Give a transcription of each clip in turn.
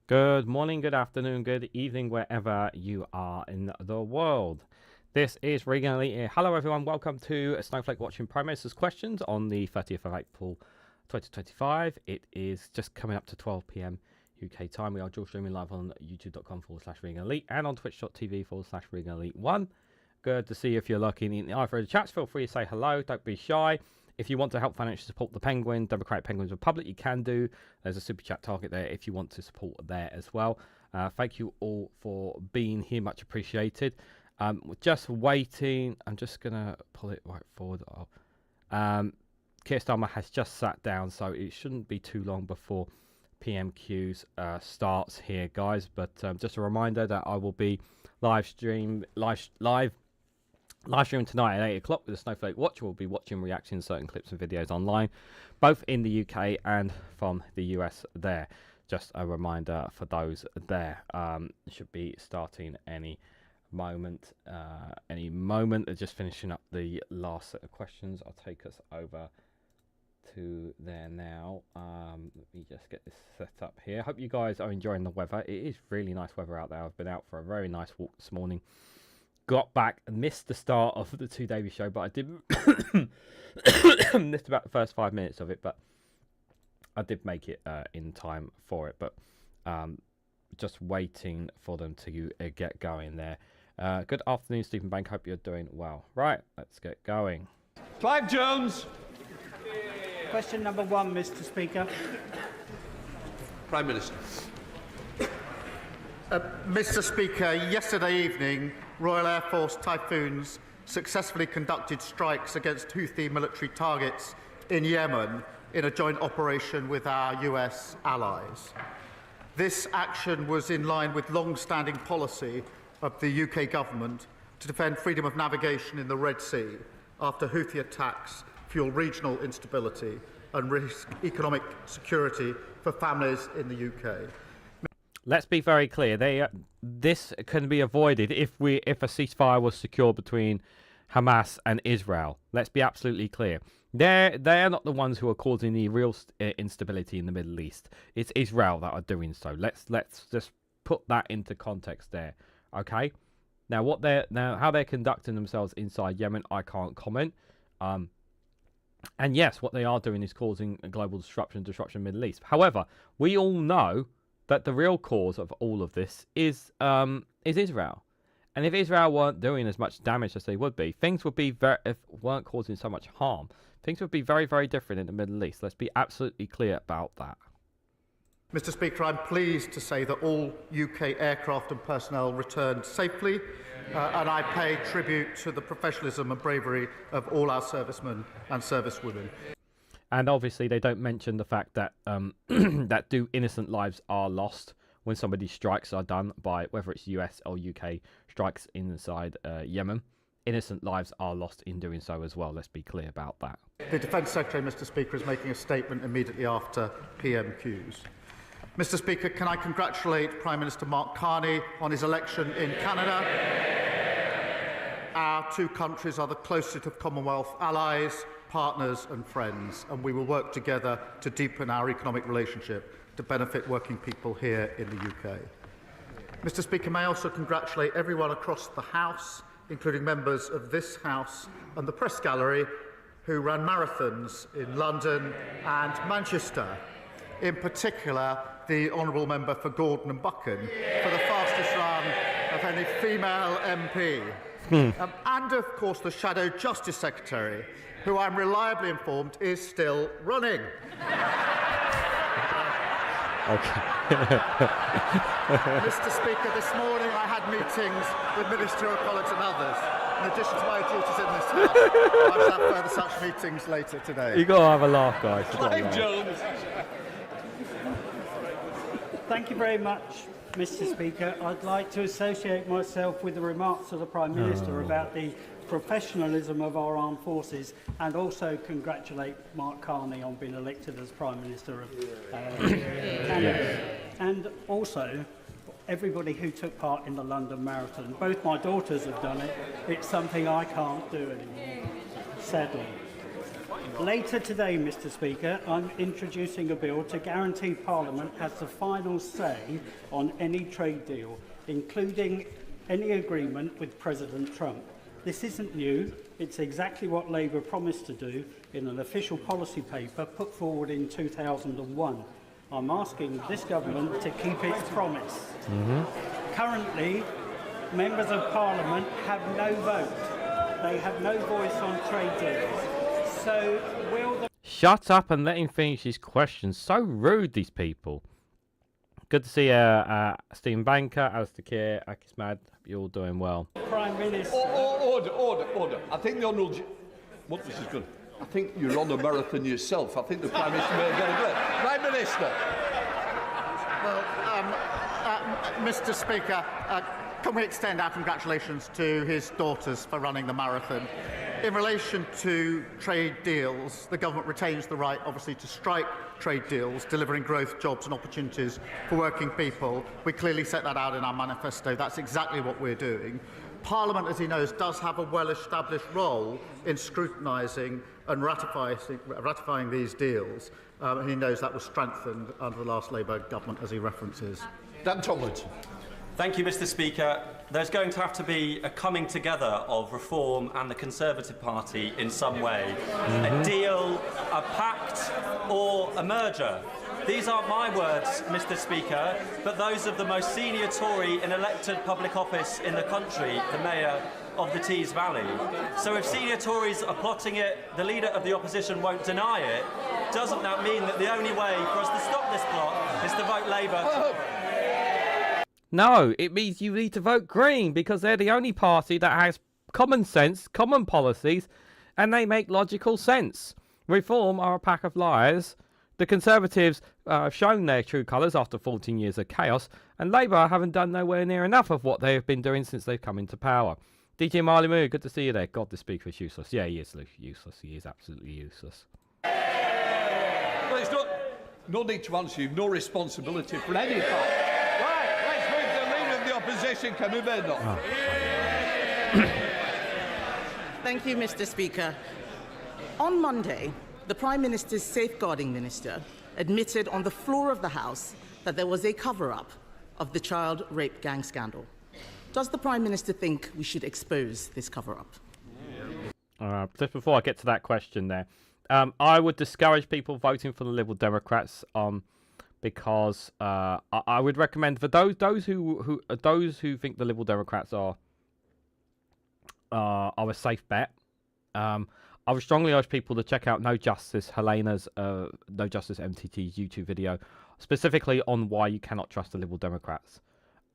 Good morning, good afternoon, good evening, wherever you are in the world. This is Reganelite here. Hello, everyone. Welcome to Snowflake watching Prime Minister's questions on the 30th of April 2025. It is just coming up to 12 p.m. UK time. We are dual streaming live on youtube.com/Reganelite and on twitch.tv/Reganelite1. Good to see you. If you're lurking in either of the chats, feel free to say hello. Don't be shy. If you want to help financially support the Penguin, Democratic Penguins Republic, you can do. There's a super chat target there if you want to support there as well. Thank you all for being here. Much appreciated. We're just waiting. I'm just going to pull it right forward. Keir Starmer has just sat down, so it shouldn't be too long before PMQs starts here, guys. But just a reminder that I will be live streaming tonight at 8 o'clock with the Snowflake Watch. We'll be watching reacting to certain clips and videos online, both in the UK and from the US there. Just a reminder for those there. Should be starting any moment. They're just finishing up the last set of questions. I'll take us over to there now. Let me just get this set up here. Hope you guys are enjoying the weather. It is really nice weather out there. I've been out for a very nice walk this morning. Got back and missed the start of the 2 Davy show, but I did missed about the first 5 minutes of it, but I did make it in time for it. But just waiting for them to get going there. Good afternoon, Stephen Bank. Hope you're doing well. Right, let's get going. Clive Jones. Question number 1, Mr. Speaker. Prime Minister. Mr. Speaker, yesterday evening, Royal Air Force Typhoons successfully conducted strikes against Houthi military targets in Yemen in a joint operation with our US allies. This action was in line with long-standing policy of the UK government to defend freedom of navigation in the Red Sea after Houthi attacks fuel regional instability and risk economic security for families in the UK. Let's be very clear. This can be avoided if a ceasefire was secured between Hamas and Israel. Let's be absolutely clear. They're not the ones who are causing the real instability in the Middle East. It's Israel that are doing so. Let's just put that into context there. Okay. Now how they're conducting themselves inside Yemen, I can't comment. And yes, what they are doing is causing a global disruption in the Middle East. However, we all know that the real cause of all of this is Israel. And if Israel weren't doing as much damage as they would be, things would be weren't causing so much harm, things would be very, very different in the Middle East. Let's be absolutely clear about that. Mr. Speaker, I'm pleased to say that all UK aircraft and personnel returned safely, and I pay tribute to the professionalism and bravery of all our servicemen and servicewomen. And obviously, they don't mention the fact that that innocent lives are lost when somebody's strikes are done by whether it's US or UK strikes inside Yemen. Innocent lives are lost in doing so as well. Let's be clear about that. The Defence Secretary, Mr. Speaker, is making a statement immediately after PMQs. Mr. Speaker, can I congratulate Prime Minister Mark Carney on his election in Canada? Our two countries are the closest of Commonwealth allies, partners and friends, and we will work together to deepen our economic relationship to benefit working people here in the UK. Mr. Speaker, may I also congratulate everyone across the House, including members of this House and the Press Gallery, who ran marathons in London and Manchester. In particular, the Honourable Member for Gordon and Buchan for the fastest run of any female MP. And, of course, the Shadow Justice Secretary, who I'm reliably informed is still running. Okay. Mr. Speaker, this morning I had meetings with ministerial colleagues and others. In addition to my duties in this House, I shall have further such meetings later today. You got to have a laugh, guys. Clive Jones. Thank you very much, Mr. Speaker. I'd like to associate myself with the remarks of the Prime Minister about the professionalism of our armed forces, and also congratulate Mark Carney on being elected as Prime Minister of Canada. And also everybody who took part in the London Marathon. Both my daughters have done it. It's something I can't do anymore, sadly. Later today, Mr. Speaker, I'm introducing a bill to guarantee Parliament has the final say on any trade deal, including any agreement with President Trump. This isn't new. It's exactly what Labour promised to do in an official policy paper put forward in 2001. I'm asking this government to keep its promise. Currently, members of Parliament have no vote. They have no voice on trade deals. So will the... Shut up and let him finish his question. So rude, these people. Good to see Stephen Banker, Alistair Keir, Akismad. You're all doing well. Prime Minister... Order. I think the Honourable... What, this is good. I think you're on a marathon yourself. I think the Prime Minister may have got a bit. Prime Minister! Well, Mr. Speaker, can we extend our congratulations to his daughters for running the marathon? In relation to trade deals, the government retains the right, obviously, to strike trade deals, delivering growth, jobs and opportunities for working people. We clearly set that out in our manifesto. That's exactly what we're doing. Parliament, as he knows, does have a well-established role in scrutinising and ratifying these deals. He knows that was strengthened under the last Labour government, as he references. Dan Tomlinson. Thank you, Mr. Speaker. There's going to have to be a coming together of Reform and the Conservative Party in some way. A deal, a pact, or a merger. These aren't my words, Mr. Speaker, but those of the most senior Tory in elected public office in the country, the Mayor of the Tees Valley. So if senior Tories are plotting it, the Leader of the Opposition won't deny it, doesn't that mean that the only way for us to stop this plot is to vote Labour? No, it means you need to vote Green because they're the only party that has common sense, common policies, and they make logical sense. Reform are a pack of liars. The Conservatives have shown their true colours after 14 years of chaos, and Labour haven't done nowhere near enough of what they have been doing since they've come into power. DJ Marley Moo, good to see you there. God, the Speaker is useless. Yeah, he is useless. He is absolutely useless. Well, it's no need to answer. You've no responsibility for any part. Right, let's move the Leader of the Opposition. Can we move on? Thank you, Mr. Speaker. On Monday, the Prime Minister's Safeguarding Minister admitted on the floor of the House that there was a cover-up of the child rape gang scandal. Does the Prime Minister think we should expose this cover-up? Just before I get to that question there, I would discourage people voting for the Liberal Democrats because I would recommend for those who think the Liberal Democrats are a safe bet. I would strongly urge people to check out No Justice Helena's No Justice MTT's YouTube video, specifically on why you cannot trust the Liberal Democrats.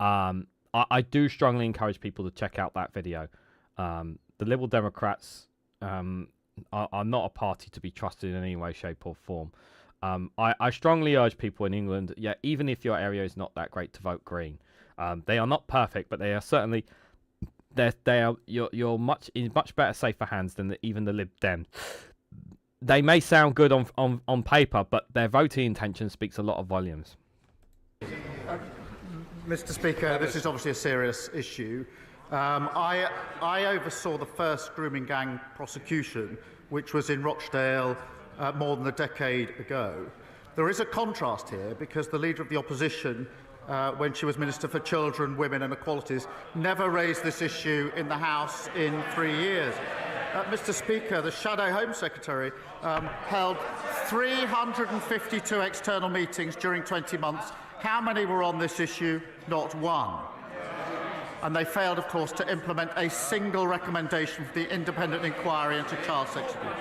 I do strongly encourage people to check out that video. The Liberal Democrats are not a party to be trusted in any way, shape or form. I strongly urge people in England, even if your area is not that great, to vote Green. They are not perfect, but they are certainly... You're in much better, safer hands than even the Lib Dems. They may sound good on paper, but their voting intention speaks a lot of volumes. Mr. Speaker, this is obviously a serious issue. I oversaw the first grooming gang prosecution, which was in Rochdale more than a decade ago. There is a contrast here because the Leader of the Opposition, when she was Minister for Children, Women and Equalities, never raised this issue in the House in 3 years. Mr. Speaker, the Shadow Home Secretary held 352 external meetings during 20 months. How many were on this issue? Not one. And they failed, of course, to implement a single recommendation for the independent inquiry into child sex abuse.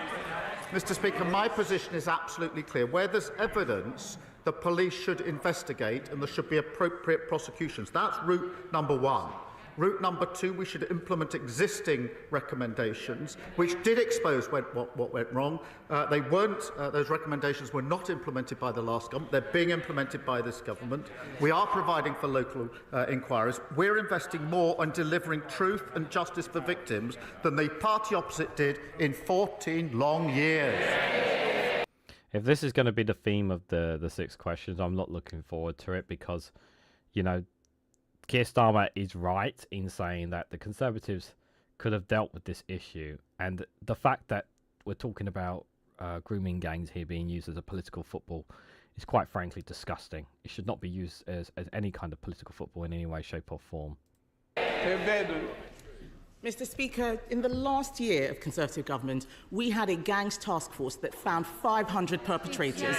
Mr. Speaker, my position is absolutely clear. Where there's evidence, the police should investigate and there should be appropriate prosecutions. That's route number one. Route number two, we should implement existing recommendations, which did expose what went wrong. They weren't, those recommendations were not implemented by the last government. They're being implemented by this government. We are providing for local inquiries. We're investing more on delivering truth and justice for victims than the party opposite did in 14 long years. If this is going to be the theme of the 6 questions, I'm not looking forward to it because, you know, Keir Starmer is right in saying that the Conservatives could have dealt with this issue, and the fact that we're talking about grooming gangs here being used as a political football is quite frankly disgusting. It should not be used as any kind of political football in any way, shape or form. Mr. Speaker, in the last year of Conservative government, we had a gangs task force that found 500 perpetrators,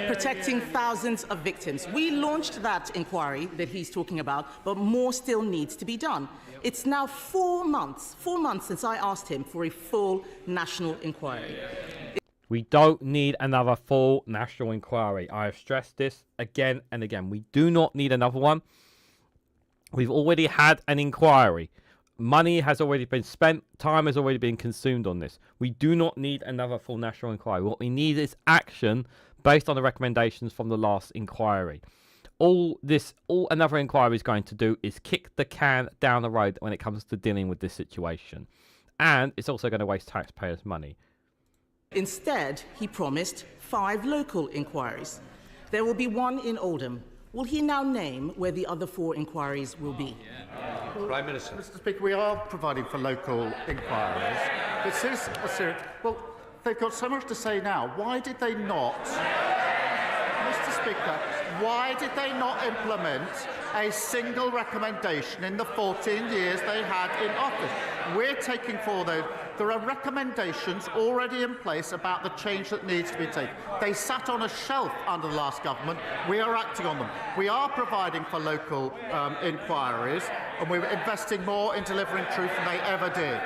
protecting thousands of victims. We launched that inquiry that he's talking about, but more still needs to be done. It's now 4 months since I asked him for a full national inquiry. We don't need another full national inquiry. I have stressed this again and again. We do not need another one. We've already had an inquiry. Money has already been spent. Time has already been consumed on this. We do not need another full national inquiry. What we need is action based on the recommendations from the last inquiry. All another inquiry is going to do is kick the can down the road when it comes to dealing with this situation. And it's also going to waste taxpayers' money. Instead, he promised 5 local inquiries. There will be one in Oldham. Will he now name where the other 4 inquiries will be? Prime Minister. Mr. Speaker, we are providing for local inquiries. This is a serious... Well, they've got so much to say now. Why did they not... Mr. Speaker, why did they not implement a single recommendation in the 14 years they had in office? We're taking forward those. There are recommendations already in place about the change that needs to be taken. They sat on a shelf under the last government. We are acting on them. We are providing for local inquiries, and we're investing more in delivering truth than they ever did.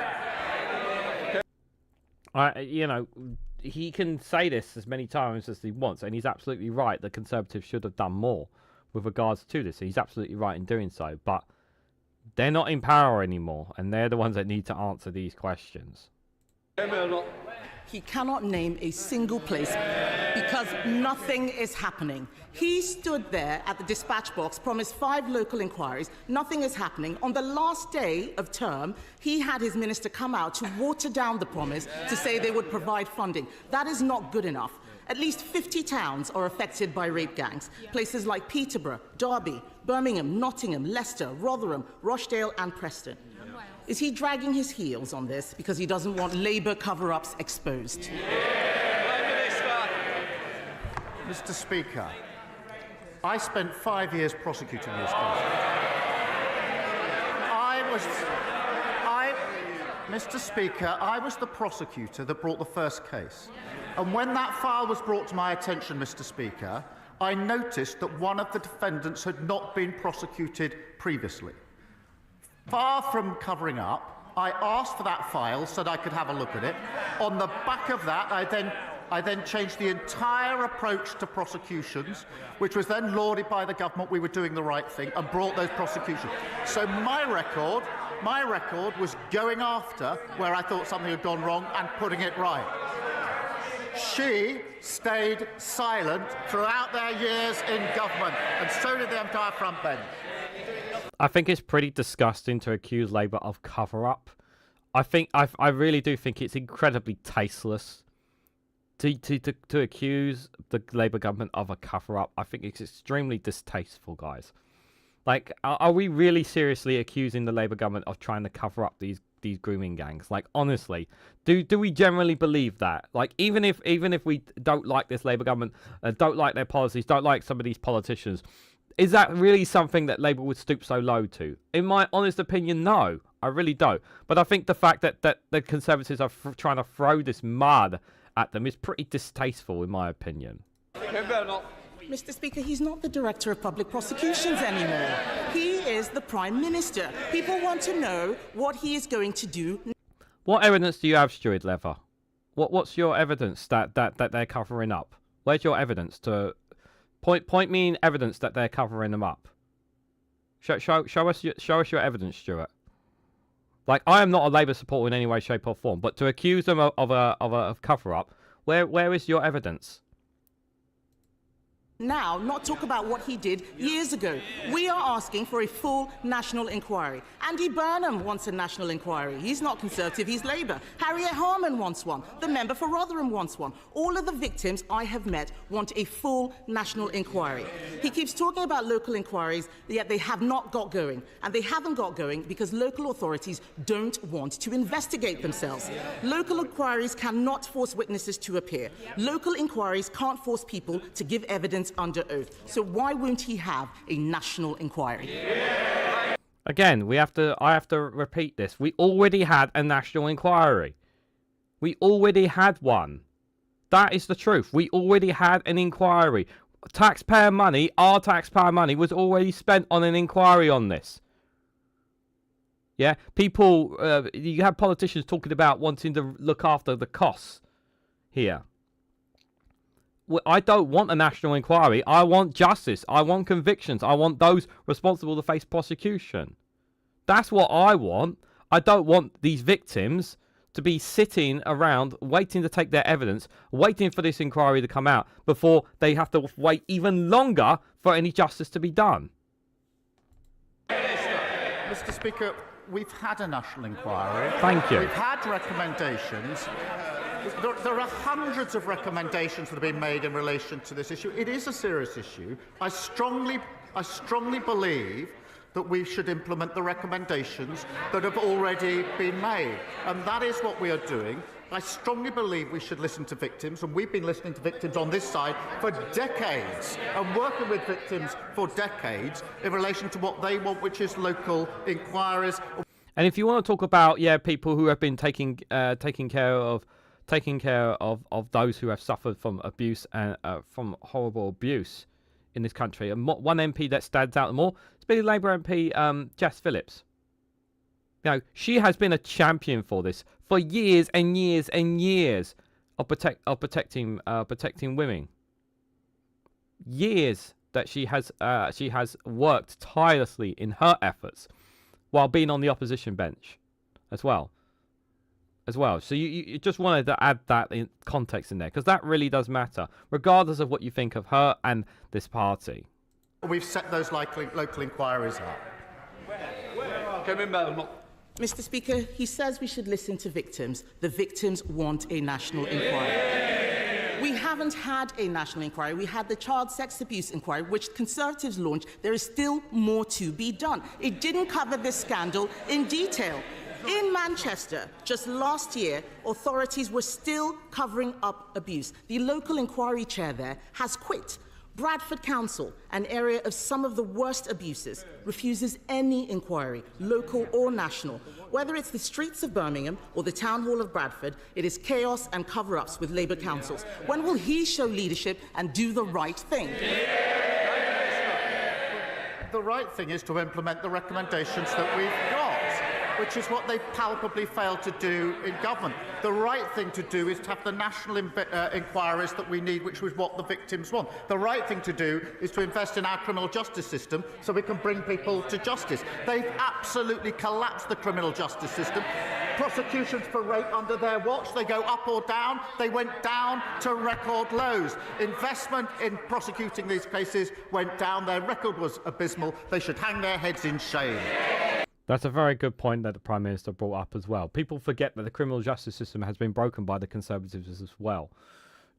You know, he can say this as many times as he wants, and he's absolutely right. The Conservatives should have done more with regards to this. He's absolutely right in doing so, but they're not in power anymore, and they're the ones that need to answer these questions. He cannot name a single place because nothing is happening. He stood there at the dispatch box, promised 5 local inquiries. Nothing is happening. On the last day of term, he had his minister come out to water down the promise to say they would provide funding. That is not good enough. At least 50 towns are affected by rape gangs. Places like Peterborough, Derby, Birmingham, Nottingham, Leicester, Rotherham, Rochdale and Preston. Is he dragging his heels on this because he doesn't want Labour cover-ups exposed? Mr. Speaker, I spent 5 years prosecuting this case. Mr. Speaker, I was the prosecutor that brought the first case. And when that file was brought to my attention, Mr. Speaker, I noticed that one of the defendants had not been prosecuted previously. Far from covering up, I asked for that file so that I could have a look at it. On the back of that, I then changed the entire approach to prosecutions, which was then lauded by the government. We were doing the right thing and brought those prosecutions. So my record was going after where I thought something had gone wrong and putting it right. She stayed silent throughout their years in government, and so did the entire front bench. I think it's pretty disgusting to accuse Labour of cover-up. I really do think it's incredibly tasteless to accuse the Labour government of a cover-up. I think it's extremely distasteful, guys. Like, are we really seriously accusing the Labour government of trying to cover up these grooming gangs? Like, honestly, do we generally believe that? Like, even if we don't like this Labour government, don't like their policies, don't like some of these politicians, is that really something that Labour would stoop so low to? In my honest opinion, no. I really don't. But I think the fact that the Conservatives are trying to throw this mud at them is pretty distasteful, in my opinion. Mr. Speaker, he's not the Director of Public Prosecutions anymore. He is the Prime Minister. People want to know what he is going to do. What evidence do you have, Stuart Leather? What's your evidence that they're covering up? Where's your evidence to... Point me in evidence that they're covering them up. Show us your evidence, Stuart. Like, I am not a Labour supporter in any way, shape, or form, but to accuse them of a cover up, where is your evidence? now, not talk about what he did years ago. We are asking for a full national inquiry. Andy Burnham wants a national inquiry. He's not Conservative, he's Labour. Harriet Harman wants one. The member for Rotherham wants one. All of the victims I have met want a full national inquiry. He keeps talking about local inquiries, yet they have not got going. And they haven't got going because local authorities don't want to investigate themselves. Local inquiries cannot force witnesses to appear. Local inquiries can't force people to give evidence under oath. So why won't he have a national inquiry? Again, I have to repeat this. We already had a national inquiry. We already had one. That is the truth. We already had an inquiry. Taxpayer money, our taxpayer money, was already spent on an inquiry on this. Yeah, people, you have politicians talking about wanting to look after the costs here. I don't want a national inquiry. I want justice. I want convictions. I want those responsible to face prosecution. That's what I want. I don't want these victims to be sitting around waiting to take their evidence, waiting for this inquiry to come out before they have to wait even longer for any justice to be done. Mr. Speaker, we've had a national inquiry. Thank you. We've had recommendations. There are hundreds of recommendations that have been made in relation to this issue. It is a serious issue. I strongly believe that we should implement the recommendations that have already been made. And that is what we are doing. I strongly believe we should listen to victims, and we've been listening to victims on this side for decades and working with victims for decades in relation to what they want, which is local inquiries. And if you want to talk about, people who have been taking care of those who have suffered from abuse and from horrible abuse in this country, and one MP that stands out more, it's been Labour MP Jess Phillips. You know, she has been a champion for this for years and years and years of protecting women. Years that she has worked tirelessly in her efforts while being on the opposition bench as well. So you just wanted to add that in context in there, because that really does matter, regardless of what you think of her and this party. We've set those local inquiries up. Mr. Speaker, he says we should listen to victims. The victims want a national inquiry. We haven't had a national inquiry. We had the child sex abuse inquiry, which Conservatives launched. There is still more to be done. It didn't cover this scandal in detail. In Manchester, just last year, authorities were still covering up abuse. The local inquiry chair there has quit. Bradford Council, an area of some of the worst abuses, refuses any inquiry, local or national. Whether it's the streets of Birmingham or the Town Hall of Bradford, it is chaos and cover-ups with Labour councils. When will he show leadership and do the right thing? The right thing is to implement the recommendations that we've got, which is what they palpably failed to do in government. The right thing to do is to have the national inquiries that we need, which is what the victims want. The right thing to do is to invest in our criminal justice system so we can bring people to justice. They've absolutely collapsed the criminal justice system. Prosecutions for rape under their watch, they go up or down. They went down to record lows. Investment in prosecuting these cases went down. Their record was abysmal. They should hang their heads in shame. That's a very good point that the Prime Minister brought up as well. People forget that the criminal justice system has been broken by the Conservatives as well.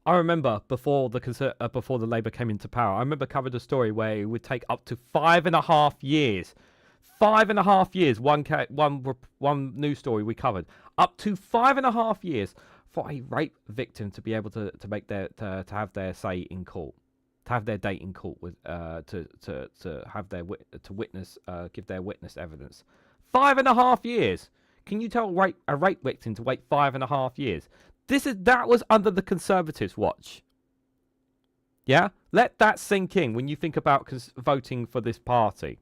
I remember before the Labour came into power, I remember covered a story where it would take up to 5.5 years. 5.5 years. One news story we covered. Up to 5.5 years for a rape victim to be able to make to have their say in court. To have their date in court with give their witness evidence. 5.5 years. Can you tell a rape victim to wait 5.5 years? That was under the Conservatives' watch. Yeah, let that sink in when you think about voting for this party.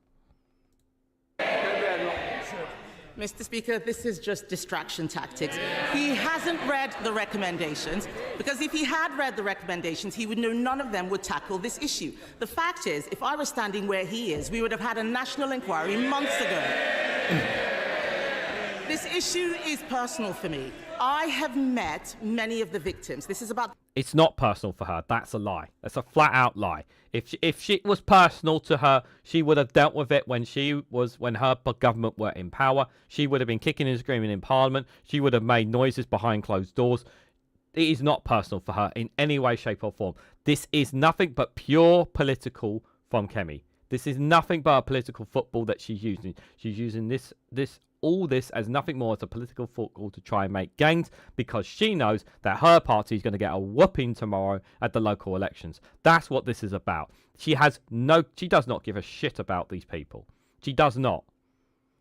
Mr. Speaker, this is just distraction tactics. He hasn't read the recommendations, because if he had read the recommendations, he would know none of them would tackle this issue. The fact is, if I were standing where he is, we would have had a national inquiry months ago. This issue is personal for me. I have met many of the victims. This is about It's not personal for her. That's a lie. That's a flat out lie. If she was personal to her, she would have dealt with it when her government were in power. She would have been kicking and screaming in Parliament. She would have made noises behind closed doors. It is not personal for her in any way, shape, or form. This is nothing but pure political from Kemi. This is nothing but a political football that she's using. She's using all this as nothing more as a political football to try and make gains, because she knows that her party is going to get a whooping tomorrow at the local elections. That's what this is about. She does not give a shit about these people. She does not.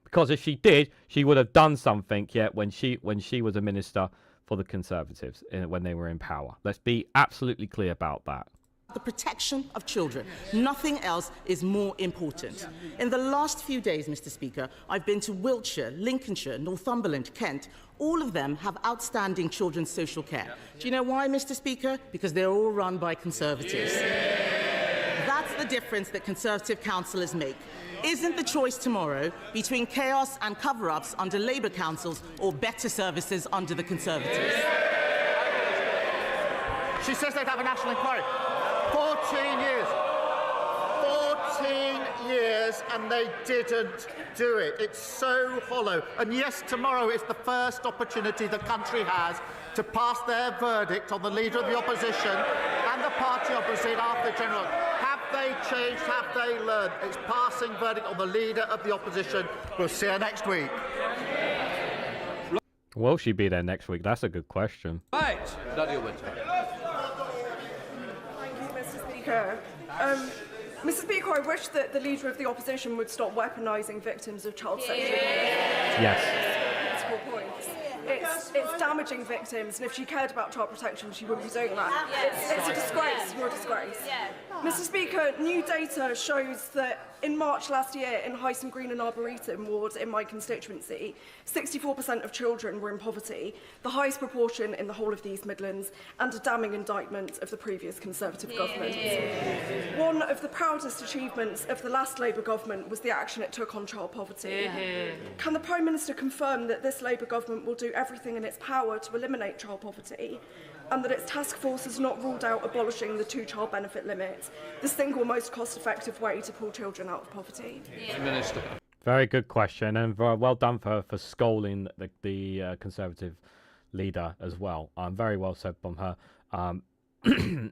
Because if she did, she would have done something when she was a minister for the Conservatives when they were in power. Let's be absolutely clear about that. The protection of children. Nothing else is more important. In the last few days, Mr. Speaker, I've been to Wiltshire, Lincolnshire, Northumberland, Kent. All of them have outstanding children's social care. Do you know why, Mr. Speaker? Because they're all run by Conservatives. That's the difference that Conservative councillors make. Isn't the choice tomorrow between chaos and cover-ups under Labour councils or better services under the Conservatives? She says they'd have a national inquiry. 14 years. 14 years, and they didn't do it. It's so hollow. And yes, tomorrow is the first opportunity the country has to pass their verdict on the leader of the opposition and the party opposite after the general. Have they changed? Have they learned? It's passing verdict on the leader of the opposition. We'll see her next week. Will she be there next week? That's a good question. Right, Nadia Winter. Mr. Speaker, I wish that the Leader of the Opposition would stop weaponising victims of child sexual abuse. Yes. Multiple points. It's damaging victims, and if she cared about child protection, she wouldn't be doing that. It's a disgrace. You're a disgrace. Mr. Speaker, new data shows that in March last year, in Hyson Green and Arboretum ward in my constituency, 64% of children were in poverty, the highest proportion in the whole of the East Midlands, and a damning indictment of the previous Conservative government. One of the proudest achievements of the last Labour government was the action it took on child poverty. Can the Prime Minister confirm that this Labour government will do everything in its power to eliminate child poverty, and that its task force has not ruled out abolishing the two-child benefit limit, the single most cost-effective way to pull children out of poverty? Minister. Very good question, and well done for scolding the Conservative leader as well. Very well said from her.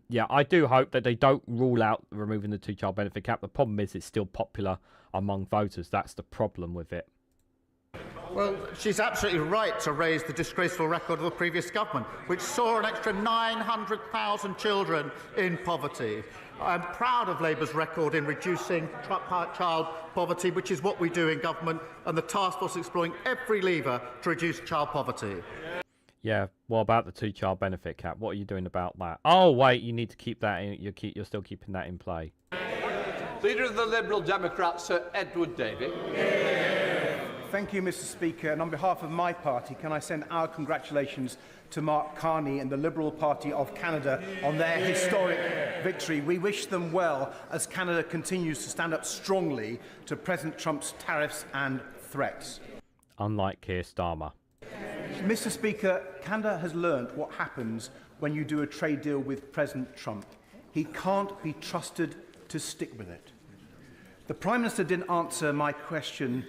Yeah, I do hope that they don't rule out removing the two-child benefit cap. The problem is it's still popular among voters. That's the problem with it. Well, she's absolutely right to raise the disgraceful record of the previous government, which saw an extra 900,000 children in poverty. I'm proud of Labour's record in reducing child poverty, which is what we do in government, and the task force exploring every lever to reduce child poverty. Yeah, what about the two-child benefit cap? What are you doing about that? Oh, wait, you need to keep that in. You're still keeping that in play. Leader of the Liberal Democrats, Sir Edward Davey. Thank you, Mr. Speaker. And on behalf of my party, can I send our congratulations to Mark Carney and the Liberal Party of Canada on their historic victory. We wish them well as Canada continues to stand up strongly to President Trump's tariffs and threats. Unlike Keir Starmer. Mr. Speaker, Canada has learnt what happens when you do a trade deal with President Trump. He can't be trusted to stick with it. The Prime Minister didn't answer my question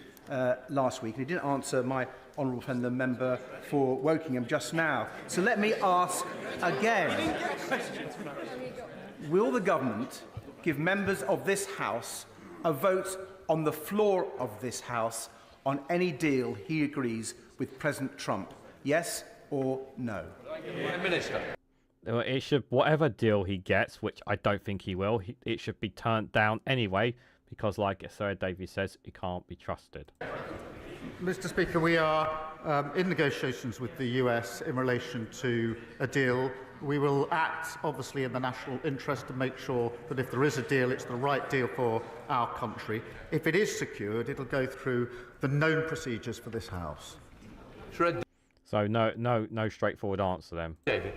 last week. He didn't answer my honourable friend, the member for Wokingham, just now. So let me ask again. Will the government give members of this House a vote on the floor of this House on any deal he agrees with President Trump? Yes or no? Minister. It should, whatever deal he gets, which I don't think he will, it should be turned down anyway, because like Sir Davies says, he can't be trusted. Mr. Speaker, we are in negotiations with the US in relation to a deal. We will act, obviously, in the national interest to make sure that if there is a deal, it's the right deal for our country. If it is secured, it'll go through the known procedures for this House. So no straightforward answer then. David.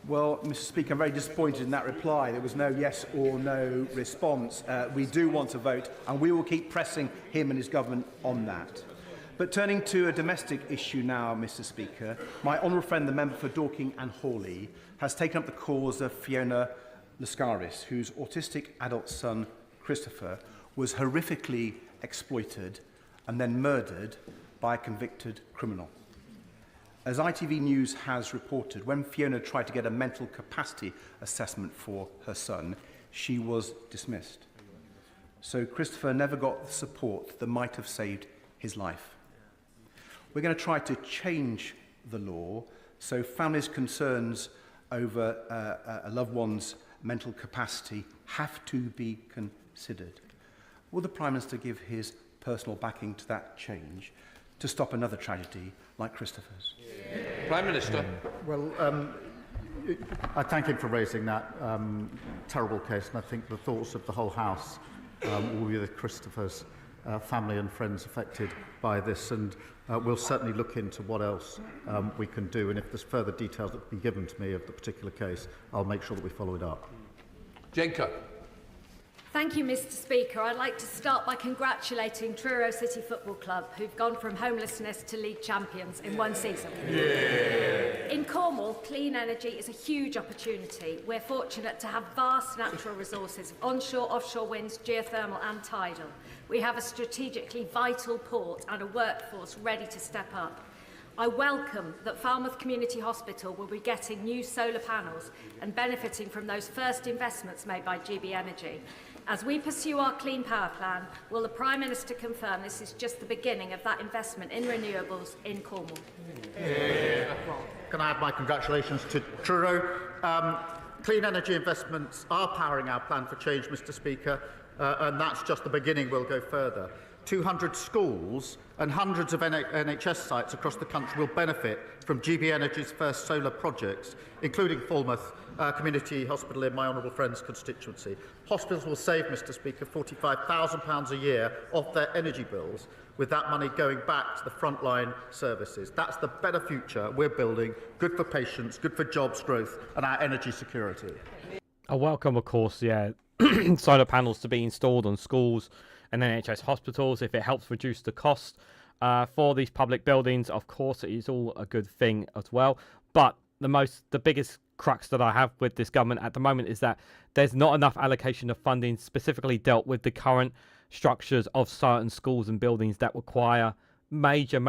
Well, Mr. Speaker, I'm very disappointed in that reply. There was no yes or no response. We do want to vote, and we will keep pressing him and his government on that. But turning to a domestic issue now, Mr. Speaker, my honourable friend, the member for Dorking and Hawley, has taken up the cause of Fiona Lascaris, whose autistic adult son, Christopher, was horrifically exploited and then murdered by a convicted criminal. As ITV News has reported, when Fiona tried to get a mental capacity assessment for her son, she was dismissed. So Christopher never got the support that might have saved his life. We're going to try to change the law so families' concerns over a loved one's mental capacity have to be considered. Will the Prime Minister give his personal backing to that change to stop another tragedy like Christopher's? Prime Minister. Well, I thank him for raising that terrible case, and I think the thoughts of the whole House will be with Christopher's family and friends affected by this, and we'll certainly look into what else we can do, and if there's further details that can be given to me of the particular case, I'll make sure that we follow it up. Jenko. Thank you, Mr. Speaker. I'd like to start by congratulating Truro City Football Club, who've gone from homelessness to league champions in one season. Yeah. In Cornwall, clean energy is a huge opportunity. We're fortunate to have vast natural resources, onshore, offshore winds, geothermal and tidal. We have a strategically vital port and a workforce ready to step up. I welcome that Falmouth Community Hospital will be getting new solar panels and benefiting from those first investments made by GB Energy. As we pursue our clean power plan, will the Prime Minister confirm this is just the beginning of that investment in renewables in Cornwall? Yeah. Can I add my congratulations to Truro? Clean energy investments are powering our plan for change, Mr. Speaker, and that's just the beginning. We'll go further. 200 schools and hundreds of NHS sites across the country will benefit from GB Energy's first solar projects, including Falmouth Community Hospital in my honourable friend's constituency. Hospitals will save, Mr. Speaker, £45,000 a year off their energy bills, with that money going back to the frontline services. That's the better future we're building, good for patients, good for jobs growth and our energy security. I welcome, of course, solar panels to be installed on schools and NHS hospitals if it helps reduce the cost for these public buildings. Of course, it is all a good thing as well. But the biggest crux that I have with this government at the moment is that there's not enough allocation of funding specifically dealt with the current structures of certain schools and buildings that require major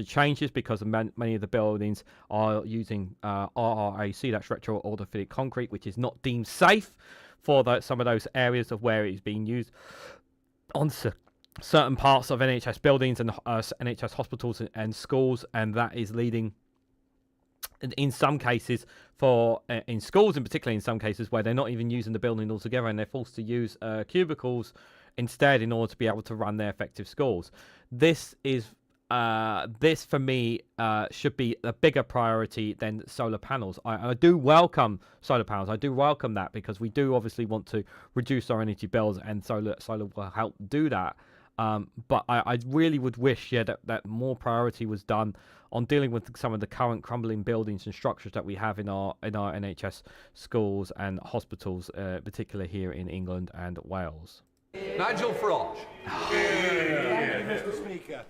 changes, because many of the buildings are using RRAC, that's retro orthopedic concrete, which is not deemed safe for some of those areas of where it is being used on certain parts of NHS buildings and NHS hospitals and schools, and that is leading in some cases in schools in particular, in some cases where they're not even using the building altogether and they're forced to use cubicles instead in order to be able to run their effective schools. This for me should be a bigger priority than solar panels. I do welcome solar panels. I do welcome that, because we do obviously want to reduce our energy bills, and solar will help do that. But I really would wish that more priority was done on dealing with some of the current crumbling buildings and structures that we have in our NHS schools and hospitals, particularly here in England and Wales. Nigel Farage. Thank you, Mr. Speaker.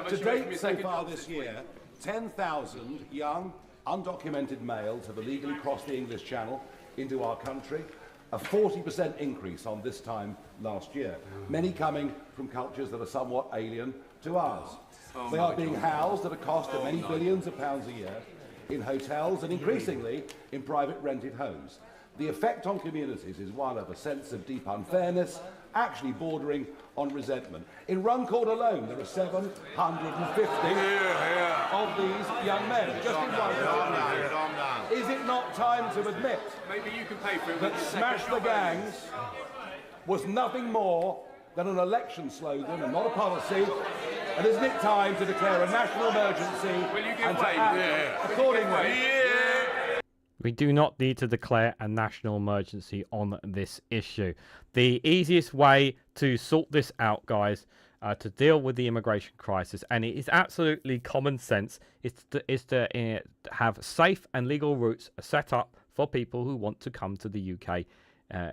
To date, so far this year, 10,000 young, undocumented males have illegally crossed the English Channel into our country, a 40% increase on this time last year, many coming from cultures that are somewhat alien to ours. They are being housed at a cost of many billions of pounds a year in hotels and increasingly in private rented homes. The effect on communities is one of a sense of deep unfairness, actually bordering on resentment. In Runcorn alone, there are 750 of these young men. Just in Runcorn. Is it not time to admit that Smash the Gangs was nothing more than an election slogan and not a policy? And isn't it time to declare a national emergency and to act accordingly? We do not need to declare a national emergency on this issue. The easiest way to sort this out, guys, to deal with the immigration crisis, and it is absolutely common sense, is to have safe and legal routes set up for people who want to come to the UK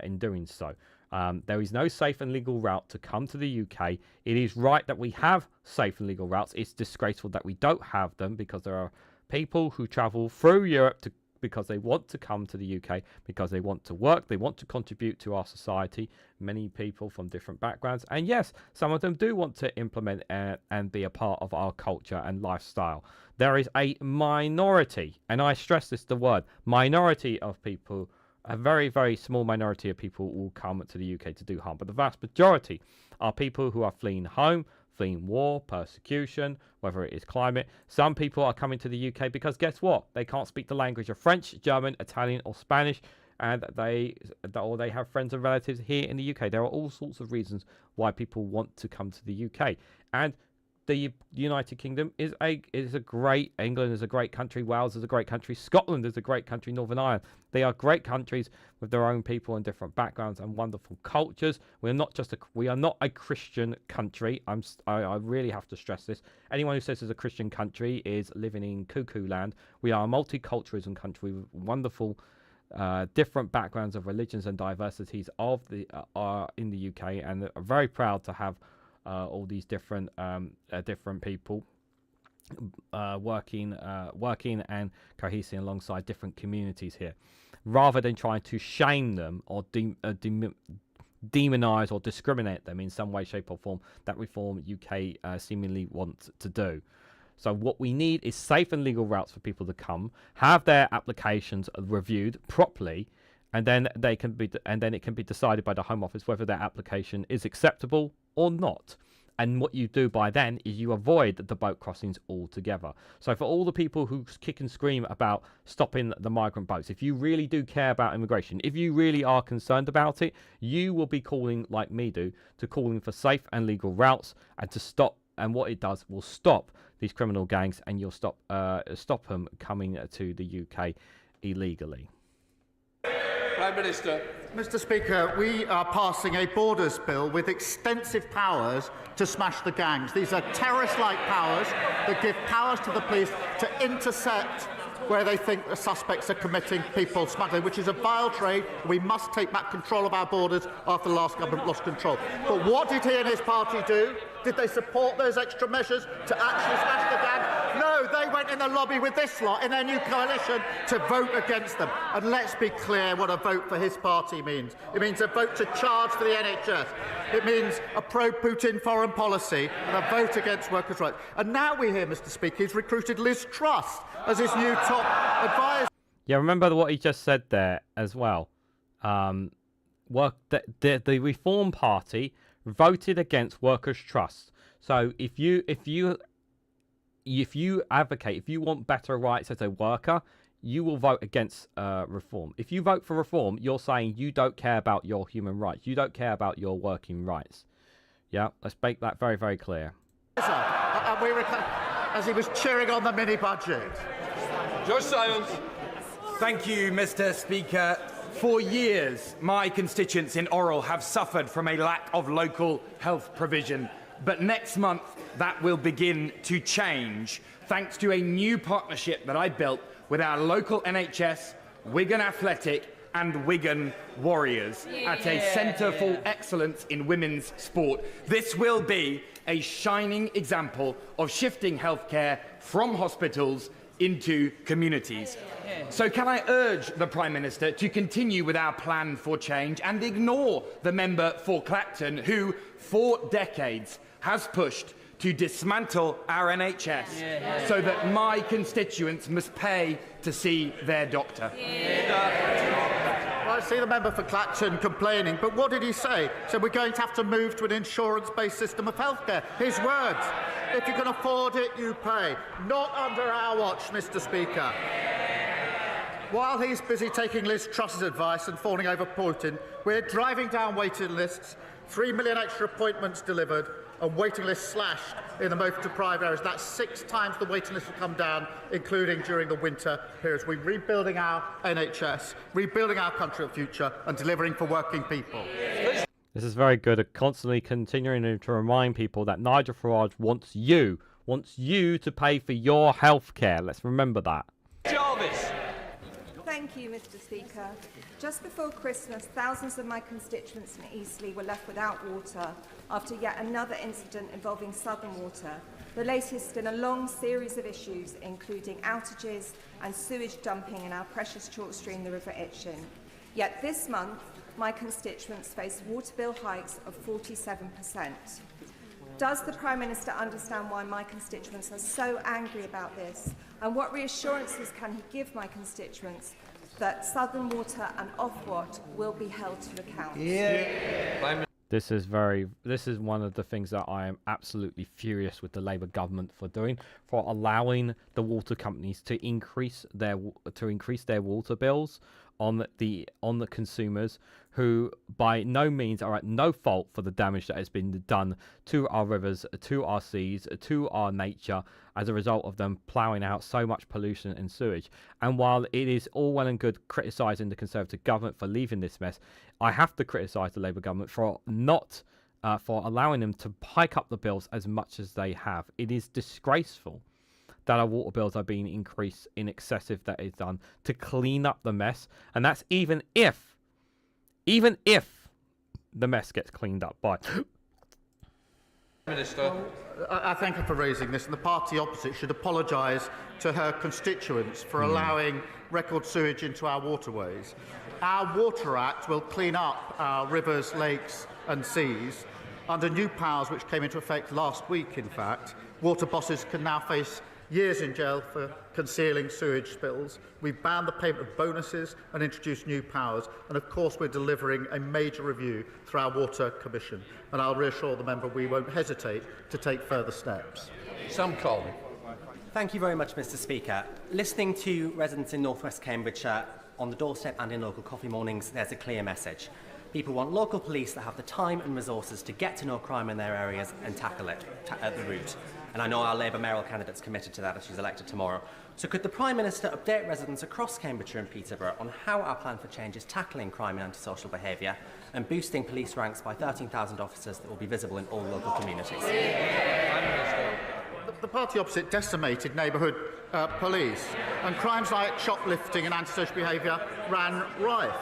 in doing so. There is no safe and legal route to come to the UK. It is right that we have safe and legal routes. It's disgraceful that we don't have them, because there are people who travel through Europe because they want to come to the UK, because they want to work, they want to contribute to our society. Many people from different backgrounds. And yes, some of them do want to implement and be a part of our culture and lifestyle. There is a minority, and I stress this, the word minority of people. A very, very small minority of people will come to the UK to do harm, but the vast majority are people who are fleeing home, fleeing war, persecution, whether it is climate. Some people are coming to the UK because guess what? They can't speak the language of French, German, Italian, or Spanish, and they have friends and relatives here in the UK. There are all sorts of reasons why people want to come to the UK, and the United Kingdom is a great. England is a great country. Wales is a great country. Scotland is a great country. Northern Ireland. They are great countries with their own people and different backgrounds and wonderful cultures. We are not a Christian country. I really have to stress this. Anyone who says it's a Christian country is living in cuckoo land. We are a multiculturalism country with wonderful different backgrounds of religions and diversities of the in the UK, and are very proud to have all these different people working and cohesing alongside different communities here, rather than trying to shame them or demonize or discriminate them in some way, shape or form that Reform UK seemingly want to do. So what we need is safe and legal routes for people to come, have their applications reviewed properly, and then it can be decided by the Home Office whether their application is acceptable or not. And what you do by then is you avoid the boat crossings altogether. So for all the people who kick and scream about stopping the migrant boats, if you really do care about immigration, if you really are concerned about it, you will be calling, like me do, to calling for safe and legal routes and to stop. And what it does will stop these criminal gangs, and you'll stop them coming to the UK illegally. Prime Minister. Mr. Speaker, we are passing a borders bill with extensive powers to smash the gangs. These are terrorist-like powers that give powers to the police to intercept where they think the suspects are committing people smuggling, which is a vile trade. We must take back control of our borders after the last government lost control. But what did he and his party do? Did they support those extra measures to actually smash the gang? No, they went in the lobby with this lot in their new coalition to vote against them. And let's be clear what a vote for his party means. It means a vote to charge for the NHS. It means a pro-Putin foreign policy and a vote against workers' rights. And now we hear, Mr. Speaker, he's recruited Liz Truss as his new top advisor. Yeah, remember what he just said there as well. The Reform Party voted against Workers' Trust. So if you advocate, if you want better rights as a worker, you will vote against reform. If you vote for reform, you're saying you don't care about your human rights. You don't care about your working rights. Yeah, let's make that very, very clear. As he was cheering on the mini budget. Judge silence. Thank you, Mr. Speaker. For years, my constituents in Orrell have suffered from a lack of local health provision. But next month, that will begin to change, thanks to a new partnership that I built with our local NHS, Wigan Athletic and Wigan Warriors at a Centre for Excellence in Women's Sport. This will be a shining example of shifting healthcare from hospitals into communities. So can I urge the Prime Minister to continue with our plan for change and ignore the member for Clacton who, for decades, has pushed to dismantle our NHS so that my constituents must pay to see their doctor? Well, I see the member for Clacton complaining, but what did he say? So we're going to have to move to an insurance-based system of healthcare. His words. If you can afford it, you pay. Not under our watch, Mr. Speaker. While he's busy taking Liz Truss's advice and fawning over Putin, we're driving down waiting lists, 3 million extra appointments delivered, and waiting lists slashed in the most deprived areas. That's 6 times the waiting list have come down, including during the winter periods. We're rebuilding our NHS, rebuilding our country of future, and delivering for working people. This is very good at constantly continuing to remind people that Nigel Farage wants you to pay for your health care. Let's remember that. Jarvis. Thank you, Mr. Speaker. Just before Christmas, thousands of my constituents in Eastleigh were left without water after yet another incident involving Southern Water, the latest in a long series of issues, including outages and sewage dumping in our precious chalk stream, the River Itchen. Yet this month, my constituents face water bill hikes of 47%. Does the Prime Minister understand why my constituents are so angry about this? And what reassurances can he give my constituents that Southern Water and Ofwat will be held to account? This is one of the things that I am absolutely furious with the Labour government for doing, for allowing the water companies to increase their water bills on the consumers, who by no means are at no fault for the damage that has been done to our rivers, to our seas, to our nature as a result of them ploughing out so much pollution and sewage. And while it is all well and good criticising the Conservative government for leaving this mess, I have to criticise the Labour government for not for allowing them to hike up the bills as much as they have. It is disgraceful that our water bills are being increased in excessive that is done to clean up the mess, and that's even if the mess gets cleaned up by Minister. I thank her for raising this, and the party opposite should apologise to her constituents for allowing record sewage into our waterways. Our Water Act will clean up our rivers, lakes and seas. Under new powers which came into effect last week, in fact, water bosses can now face years in jail for concealing sewage spills. We've banned the payment of bonuses and introduced new powers. And of course, we're delivering a major review through our Water Commission. And I'll reassure the member we won't hesitate to take further steps. Sam Cole. Thank you very much, Mr. Speaker. Listening to residents in North West Cambridgeshire on the doorstep and in local coffee mornings, there's a clear message. People want local police that have the time and resources to get to know crime in their areas and tackle it at the root. And I know our Labour mayoral candidate's committed to that if she's elected tomorrow. So could the Prime Minister update residents across Cambridgeshire and Peterborough on how our plan for change is tackling crime and antisocial behaviour and boosting police ranks by 13,000 officers that will be visible in all local communities? The party opposite decimated neighbourhood police, and crimes like shoplifting and antisocial behaviour ran rife.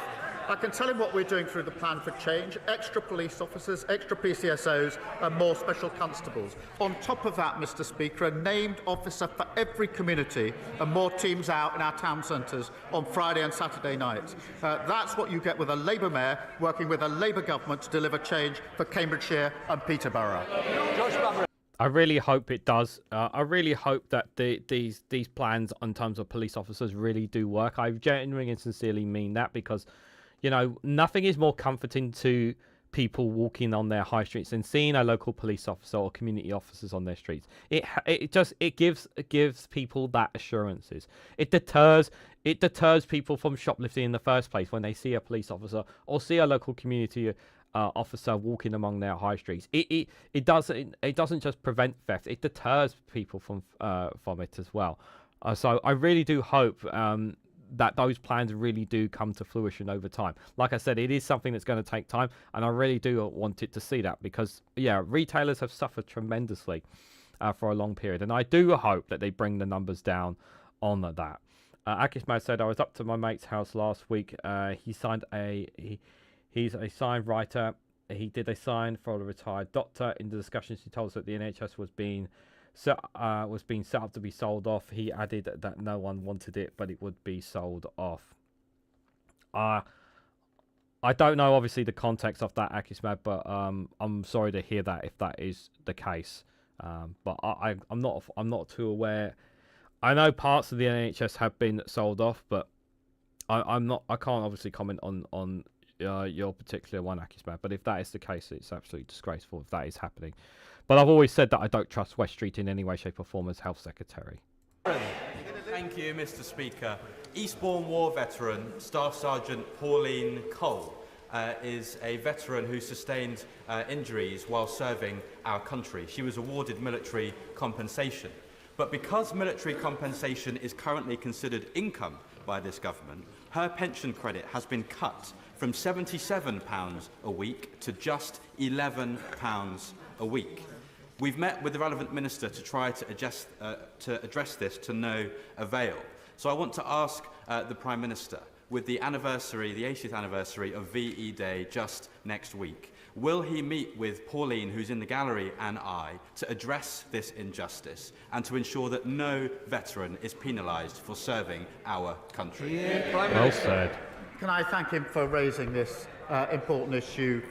I can tell him what we're doing through the plan for change: extra police officers, extra PCSOs and more special constables. On top of that, Mr. Speaker, a named officer for every community and more teams out in our town centres on Friday and Saturday nights. That's what you get with a Labour mayor working with a Labour government to deliver change for Cambridgeshire and Peterborough. I really hope it does. I really hope that these plans in terms of police officers really do work. I genuinely and sincerely mean that, because you know, nothing is more comforting to people walking on their high streets than seeing a local police officer or community officers on their streets. It gives people that assurances. It deters people from shoplifting in the first place when they see a police officer or see a local community officer walking among their high streets. It doesn't just prevent theft; it deters people from it as well. So I really do hope that those plans really do come to fruition over time. Like I said, it is something that's going to take time, and I really do want it to see that, because yeah, retailers have suffered tremendously for a long period, and I do hope that they bring the numbers down on that. Akishmad said, I was up to my mate's house last week. He's a sign writer. He did a sign for a retired doctor. In the discussions, he told us that the NHS was being set up to be sold off. He added that no one wanted it, but it would be sold off. I don't know, obviously, the context of that, Akismad, but I'm sorry to hear that if that is the case. But I'm not too aware. I know parts of the NHS have been sold off, but I can't obviously comment on your particular one, Akismad. But if that is the case, it's absolutely disgraceful if that is happening. But I've always said that I don't trust West Street in any way, shape or form as Health Secretary. Thank you, Mr. Speaker. Eastbourne War veteran, Staff Sergeant Pauline Cole, is a veteran who sustained injuries while serving our country. She was awarded military compensation. But because military compensation is currently considered income by this government, her pension credit has been cut from £77 a week to just £11 a week. We've met with the relevant minister to try to address this to no avail. So I want to ask the Prime Minister, with the anniversary, the 80th anniversary of VE Day just next week, will he meet with Pauline, who's in the gallery, and I, to address this injustice and to ensure that no veteran is penalised for serving our country? Well said. Can I thank him for raising this important issue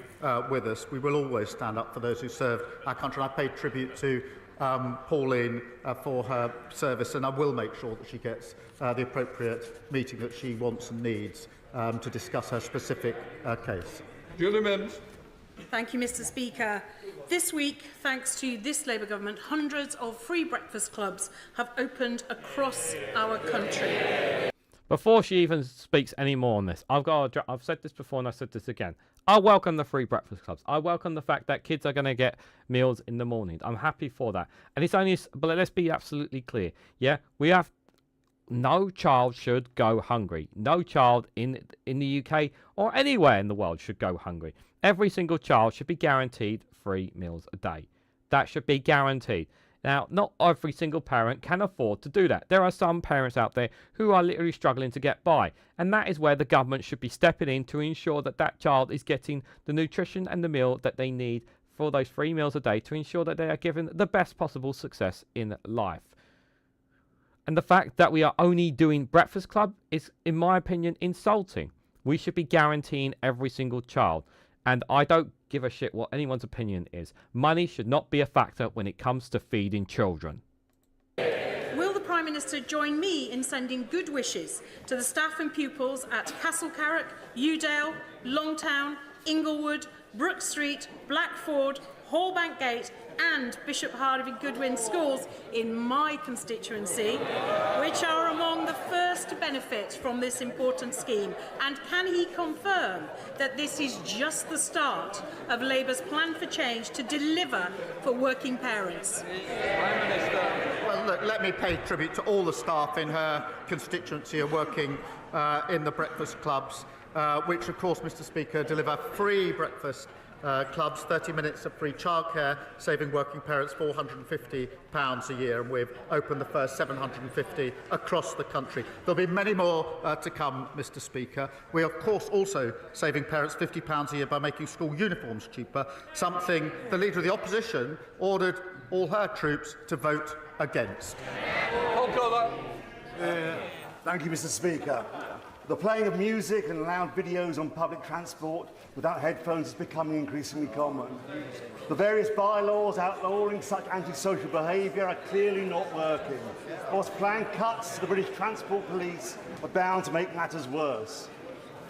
with us? We will always stand up for those who served our country. I paid tribute to Pauline for her service, and I will make sure that she gets the appropriate meeting that she wants and needs to discuss her specific case. Julie Mims. Thank you, Mr. Speaker. This week, thanks to this Labour government, hundreds of free breakfast clubs have opened across our country. Before she even speaks any more on this, I've said this before and I said this again. I welcome the free breakfast clubs. I welcome the fact that kids are going to get meals in the morning. I'm happy for that. And it's only, but let's be absolutely clear. Yeah, no child should go hungry. No child in the UK or anywhere in the world should go hungry. Every single child should be guaranteed 3 meals a day. That should be guaranteed. Now, not every single parent can afford to do that. There are some parents out there who are literally struggling to get by. And that is where the government should be stepping in to ensure that that child is getting the nutrition and the meal that they need for those 3 meals a day to ensure that they are given the best possible success in life. And the fact that we are only doing breakfast club is, in my opinion, insulting. We should be guaranteeing every single child. And I don't give a shit what anyone's opinion is. Money should not be a factor when it comes to feeding children. Will the Prime Minister join me in sending good wishes to the staff and pupils at Castle Carrick, Udale, Longtown, Inglewood, Brook Street, Blackford, Hallbank Gate and Bishop Harvey Goodwin schools in my constituency, which are among the first to benefit from this important scheme? And can he confirm that this is just the start of Labour's plan for change to deliver for working parents? Prime Minister. Well, look, let me pay tribute to all the staff in her constituency who are working in the breakfast clubs, which, of course, Mr. Speaker, deliver free breakfast clubs, 30 minutes of free childcare, saving working parents £450 a year, and we've opened the first 750 across the country. There'll be many more to come, Mr. Speaker. We are, of course, also saving parents £50 a year by making school uniforms cheaper, something the Leader of the Opposition ordered all her troops to vote against. Thank you, Mr. Speaker. The playing of music and loud videos on public transport without headphones is becoming increasingly common. The various bylaws outlawing such antisocial behaviour are clearly not working, whilst planned cuts to the British Transport Police are bound to make matters worse.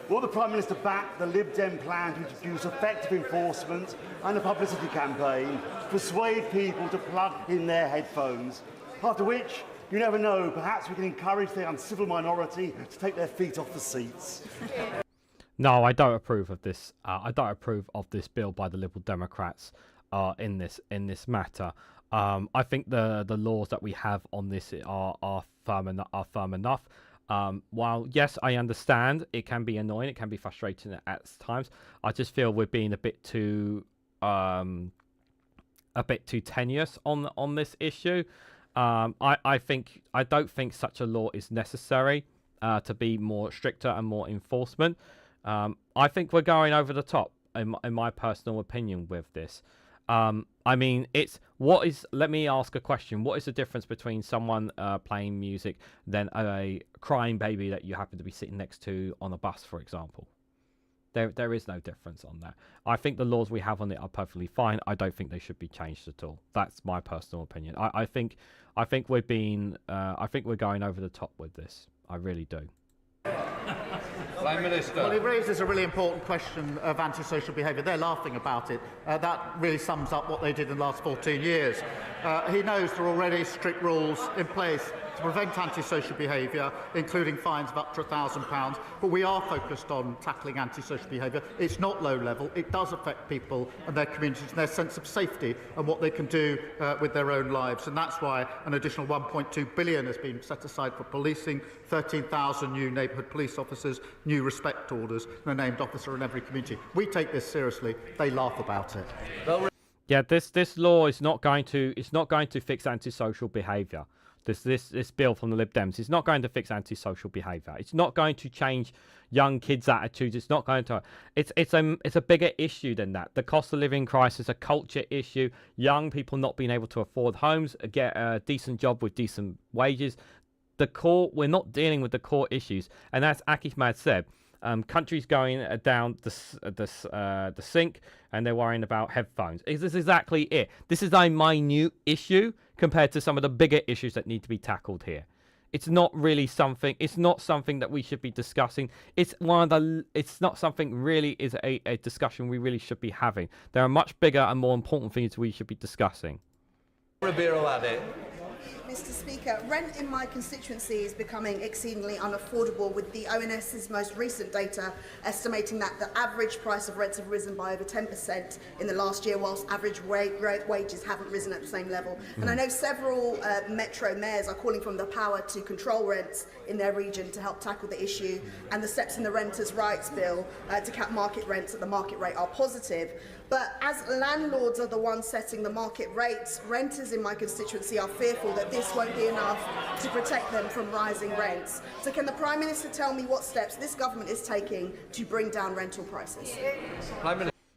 Will the Prime Minister back the Lib Dem plan to introduce effective enforcement and a publicity campaign to persuade people to plug in their headphones? After which, you never know, perhaps we can encourage the uncivil minority to take their feet off the seats. No, I don't approve of this. I don't approve of this bill by the Liberal Democrats in this matter. I think the laws that we have on this are firm enough. While yes, I understand it can be annoying, it can be frustrating at times. I just feel we're being a bit too tenuous on this issue. I don't think such a law is necessary to be more stricter and more enforcement. I think we're going over the top, in my personal opinion, with this. I mean, let me ask a question. What is the difference between someone playing music than a crying baby that you happen to be sitting next to on a bus, for example? There is no difference on that. I think the laws we have on it are perfectly fine. I don't think they should be changed at all. That's my personal opinion. I think we're going over the top with this. I really do. Prime Minister. Well, he raises a really important question of antisocial behaviour. They're laughing about it. That really sums up what they did in the last 14 years. He knows there are already strict rules in place to prevent antisocial behaviour, including fines of up to £1,000. But we are focused on tackling antisocial behaviour. It's not low level. It does affect people and their communities and their sense of safety and what they can do with their own lives. And that's why an additional £1.2 billion has been set aside for policing, 13,000 new neighbourhood police officers, new respect orders, and a named officer in every community. We take this seriously. They laugh about it. Yeah, this law is not going to fix antisocial behaviour. This bill from the Lib Dems is not going to fix antisocial behaviour. It's not going to change young kids' attitudes. It's not going to. It's a bigger issue than that. The cost of living crisis, a culture issue, young people not being able to afford homes, get a decent job with decent wages. We're not dealing with the core issues, and as Ahmed said, countries going down the sink, and they're worrying about headphones. This is exactly it. This is a minute issue compared to some of the bigger issues that need to be tackled here. It's not really something. It's not something that we should be discussing. It's not something really is a discussion we really should be having. There are much bigger and more important things we should be discussing. Mr. Speaker, rent in my constituency is becoming exceedingly unaffordable, with the ONS's most recent data estimating that the average price of rents have risen by over 10% in the last year, whilst average wages haven't risen at the same level. And I know several metro mayors are calling for the power to control rents in their region to help tackle the issue, and the steps in the Renters' Rights Bill to cap market rents at the market rate are positive. But as landlords are the ones setting the market rates, renters in my constituency are fearful that this won't be enough to protect them from rising rents. So can the Prime Minister tell me what steps this government is taking to bring down rental prices?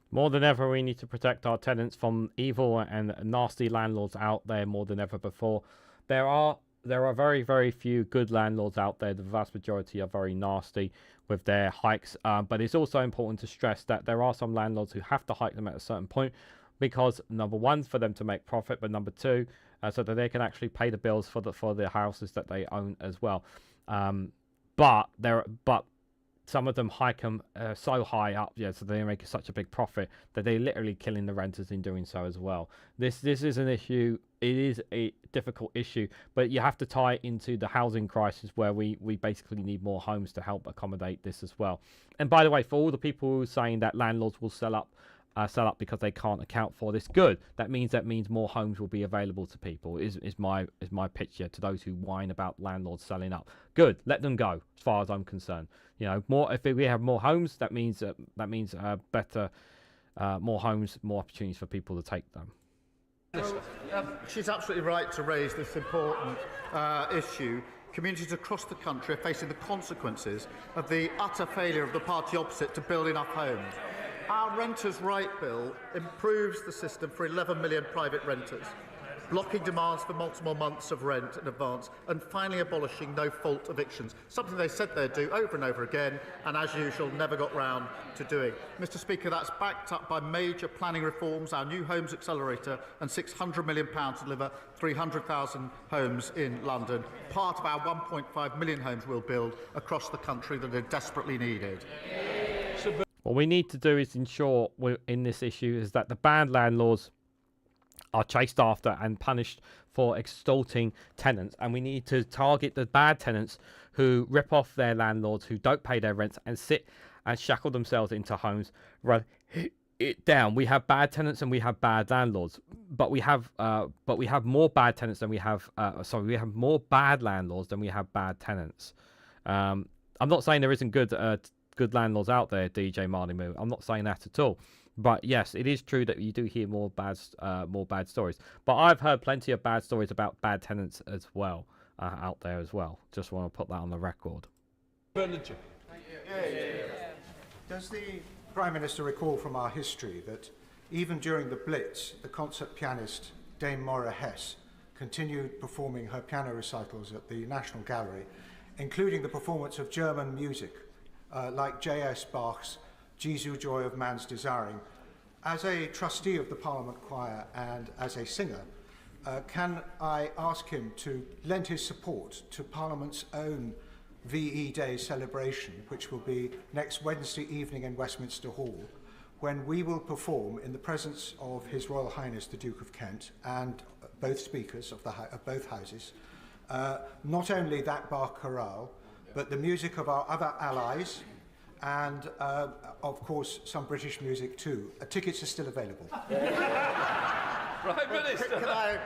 More than ever, we need to protect our tenants from evil and nasty landlords out there more than ever before. There are very, very few good landlords out there. The vast majority are very nasty with their hikes. But it's also important to stress that there are some landlords who have to hike them at a certain point because, number one, for them to make profit, but number two, so that they can actually pay the bills for the houses that they own as well. But some of them hike them so high up, so they make such a big profit that they're literally killing the renters in doing so as well. This is an issue. It is a difficult issue, but you have to tie it into the housing crisis where we basically need more homes to help accommodate this as well. And by the way, for all the people who are saying that landlords will sell up because they can't account for this, good. That means more homes will be available to people. Is my pitch here to those who whine about landlords selling up. Good, let them go. As far as I'm concerned, more. If we have more homes, that means better, more homes, more opportunities for people to take them. She's absolutely right to raise this important issue. Communities across the country are facing the consequences of the utter failure of the party opposite to build enough homes. Our Renters' Right Bill improves the system for 11 million private renters, blocking demands for multiple months of rent in advance, and finally abolishing no-fault evictions, something they said they'd do over and over again, and as usual, never got round to doing. Mr. Speaker, that's backed up by major planning reforms, our New Homes Accelerator, and £600 million to deliver 300,000 homes in London, part of our 1.5 million homes we'll build across the country that are desperately needed. What we need to do is ensure in this issue is that the bad landlords are chased after and punished for extorting tenants, and we need to target the bad tenants who rip off their landlords, who don't pay their rents and sit and shackle themselves into homes. Run it down. We have bad tenants and we have bad landlords, but we have more bad tenants than we have. We have more bad landlords than we have bad tenants. I'm not saying there isn't good landlords out there, DJ Marnimoo. I'm not saying that at all. But yes, it is true that you do hear more bad stories. But I've heard plenty of bad stories about bad tenants as well out there as well. Just want to put that on the record. Does the Prime Minister recall from our history that even during the Blitz, the concert pianist Dame Maura Hess continued performing her piano recitals at the National Gallery, including the performance of German music like J.S. Bach's Jesu, Joy of Man's Desiring. As a trustee of the Parliament Choir and as a singer, can I ask him to lend his support to Parliament's own VE Day celebration, which will be next Wednesday evening in Westminster Hall, when we will perform in the presence of His Royal Highness the Duke of Kent and both speakers of both houses, not only that Bach chorale, but the music of our other allies, and of course some British music too. Tickets are still available. Prime Minister. Can I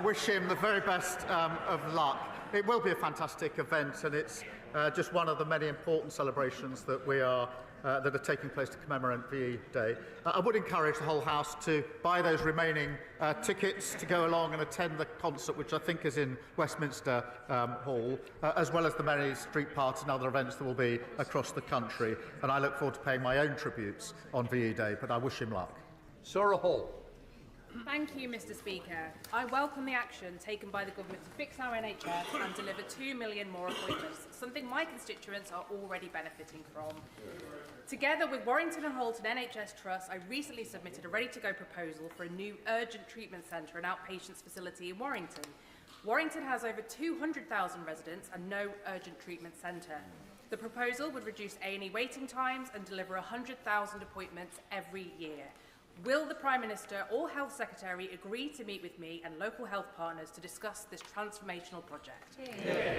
wish him the very best of luck? It will be a fantastic event, and it's just one of the many important celebrations that we are that are taking place to commemorate VE Day. I would encourage the whole House to buy those remaining tickets to go along and attend the concert, which I think is in Westminster Hall, as well as the many street parties and other events that will be across the country. And I look forward to paying my own tributes on VE Day, but I wish him luck. Sarah Hall. Thank you, Mr. Speaker. I welcome the action taken by the government to fix our NHS and deliver 2 million more appointments, something my constituents are already benefiting from. Together with Warrington and Halton NHS Trust, I recently submitted a ready-to-go proposal for a new urgent treatment centre and outpatients facility in Warrington. Warrington has over 200,000 residents and no urgent treatment centre. The proposal would reduce A&E waiting times and deliver 100,000 appointments every year. Will the Prime Minister or Health Secretary agree to meet with me and local health partners to discuss this transformational project?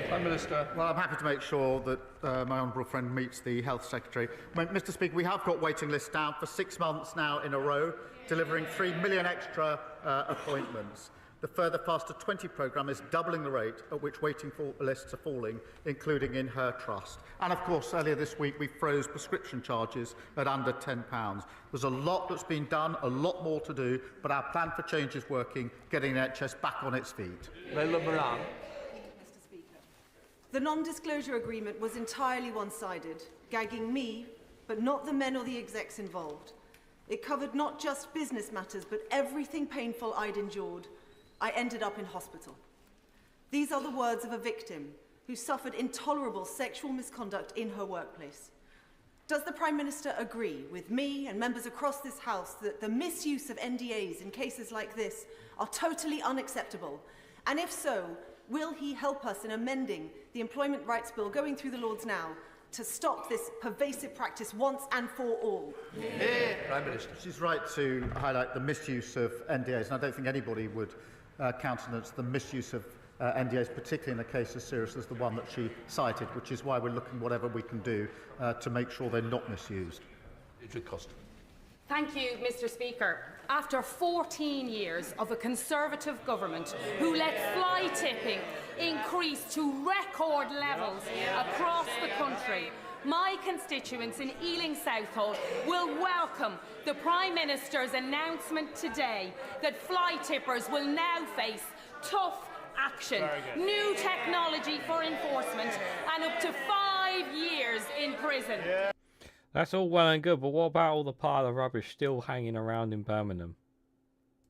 Prime Minister. Well, I'm happy to make sure that my honourable friend meets the Health Secretary. Mr. Speaker, we have got waiting lists down for 6 months now in a row, delivering 3 million extra appointments. The Further Faster 20 programme is doubling the rate at which waiting lists are falling, including in her trust. And of course, earlier this week we froze prescription charges at under £10. There's a lot that's been done, a lot more to do, but our plan for change is working, getting the NHS back on its feet. Leila Moran. Mr. Speaker. The non-disclosure agreement was entirely one-sided, gagging me, but not the men or the execs involved. It covered not just business matters, but everything painful I'd endured. I ended up in hospital. These are the words of a victim who suffered intolerable sexual misconduct in her workplace. Does the Prime Minister agree with me and members across this House that the misuse of NDAs in cases like this are totally unacceptable? And if so, will he help us in amending the Employment Rights Bill going through the Lords now to stop this pervasive practice once and for all? Prime Minister. She's right to highlight the misuse of NDAs, and I don't think anybody would countenance the misuse of NDAs, particularly in a case as serious as the one that she cited, which is why we're looking whatever we can do to make sure they're not misused. Thank you, Mr. Speaker. After 14 years of a Conservative government who let fly tipping increase to record levels across the country, my constituents in Ealing Southall will welcome the Prime Minister's announcement today that fly tippers will now face tough action, new technology for enforcement and up to 5 years in prison. That's all well and good, but what about all the pile of rubbish still hanging around in Birmingham?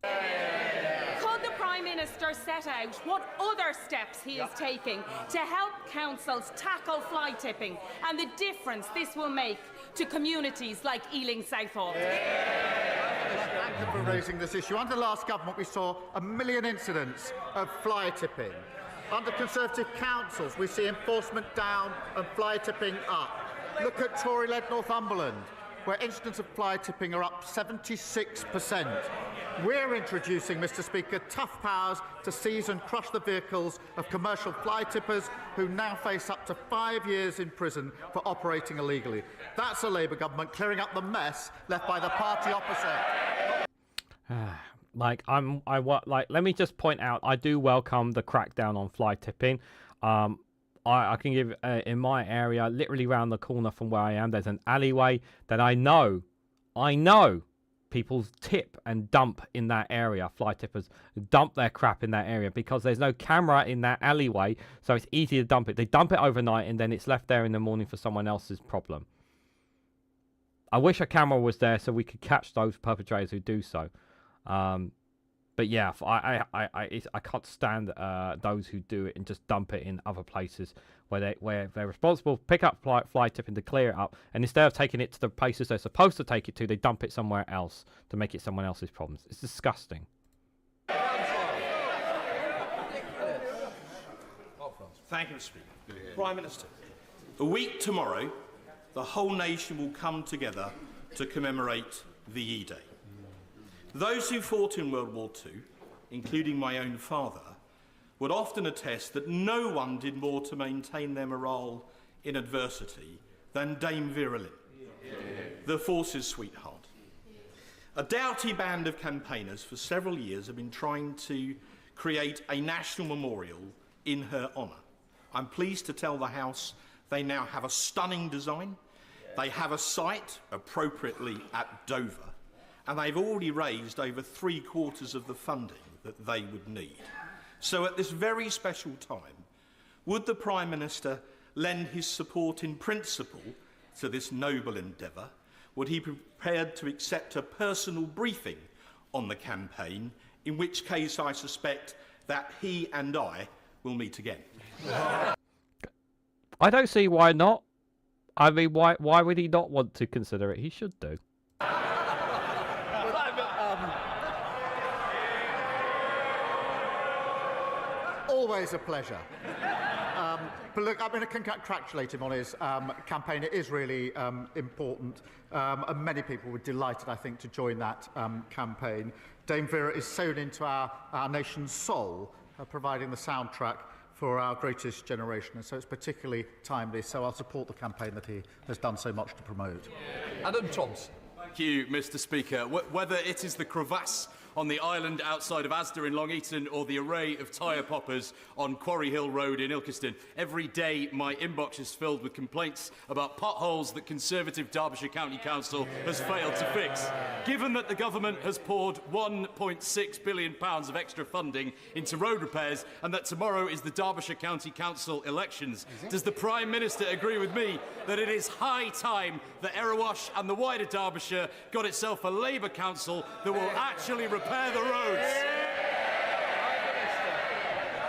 Could the Prime Minister set out what other steps he is taking to help councils tackle fly tipping and the difference this will make to communities like Ealing Southall? Thank you for raising this issue. Under the last government, we saw 1 million incidents of fly tipping. Under Conservative councils, we see enforcement down and fly tipping up. Look at Tory-led Northumberland, where incidents of fly tipping are up 76%. We're introducing, Mr. Speaker, tough powers to seize and crush the vehicles of commercial fly tippers who now face up to 5 years in prison for operating illegally. That's a Labour government clearing up the mess left by the party opposite. Let me just point out, I do welcome the crackdown on fly tipping. I can give, in my area, literally round the corner from where I am, there's an alleyway that I know people tip and dump in that area. Fly tippers dump their crap in that area because there's no camera in that alleyway, so it's easy to dump it. They dump it overnight and then it's left there in the morning for someone else's problem. I wish a camera was there so we could catch those perpetrators who do so. But yeah, I can't stand those who do it and just dump it in other places where they're responsible. Pick up fly tipping to clear it up, and instead of taking it to the places they're supposed to take it to, they dump it somewhere else to make it someone else's problems. It's disgusting. Thank you, Mr. Speaker. Prime Minister, a week tomorrow, the whole nation will come together to commemorate VE Day. Those who fought in World War II, including my own father, would often attest that no one did more to maintain their morale in adversity than Dame Vera Lynn, the force's sweetheart. A doughty band of campaigners for several years have been trying to create a national memorial in her honour. I'm pleased to tell the House they now have a stunning design. They have a site appropriately at Dover, and they've already raised over 3/4 of the funding that they would need. So at this very special time, would the Prime Minister lend his support in principle to this noble endeavour? Would he be prepared to accept a personal briefing on the campaign, in which case I suspect that he and I will meet again? I don't see why not. I mean, why would he not want to consider it? He should do. Always a pleasure. But look, I'm going to congratulate him on his campaign. It is really important, and many people were delighted, I think, to join that campaign. Dame Vera is sewn into our nation's soul, providing the soundtrack for our greatest generation, and so it's particularly timely, so I'll support the campaign that he has done so much to promote. Adam Thompson. Thank you, Mr. Speaker. Whether it is the crevasse on the island outside of Asda in Long Eaton or the array of tyre poppers on Quarry Hill Road in Ilkeston, every day my inbox is filled with complaints about potholes that Conservative Derbyshire County Council has failed to fix. Given that the government has poured £1.6 billion of extra funding into road repairs and that tomorrow is the Derbyshire County Council elections, does the Prime Minister agree with me that it is high time that Erewash and the wider Derbyshire got itself a Labour council that will actually repair the roads?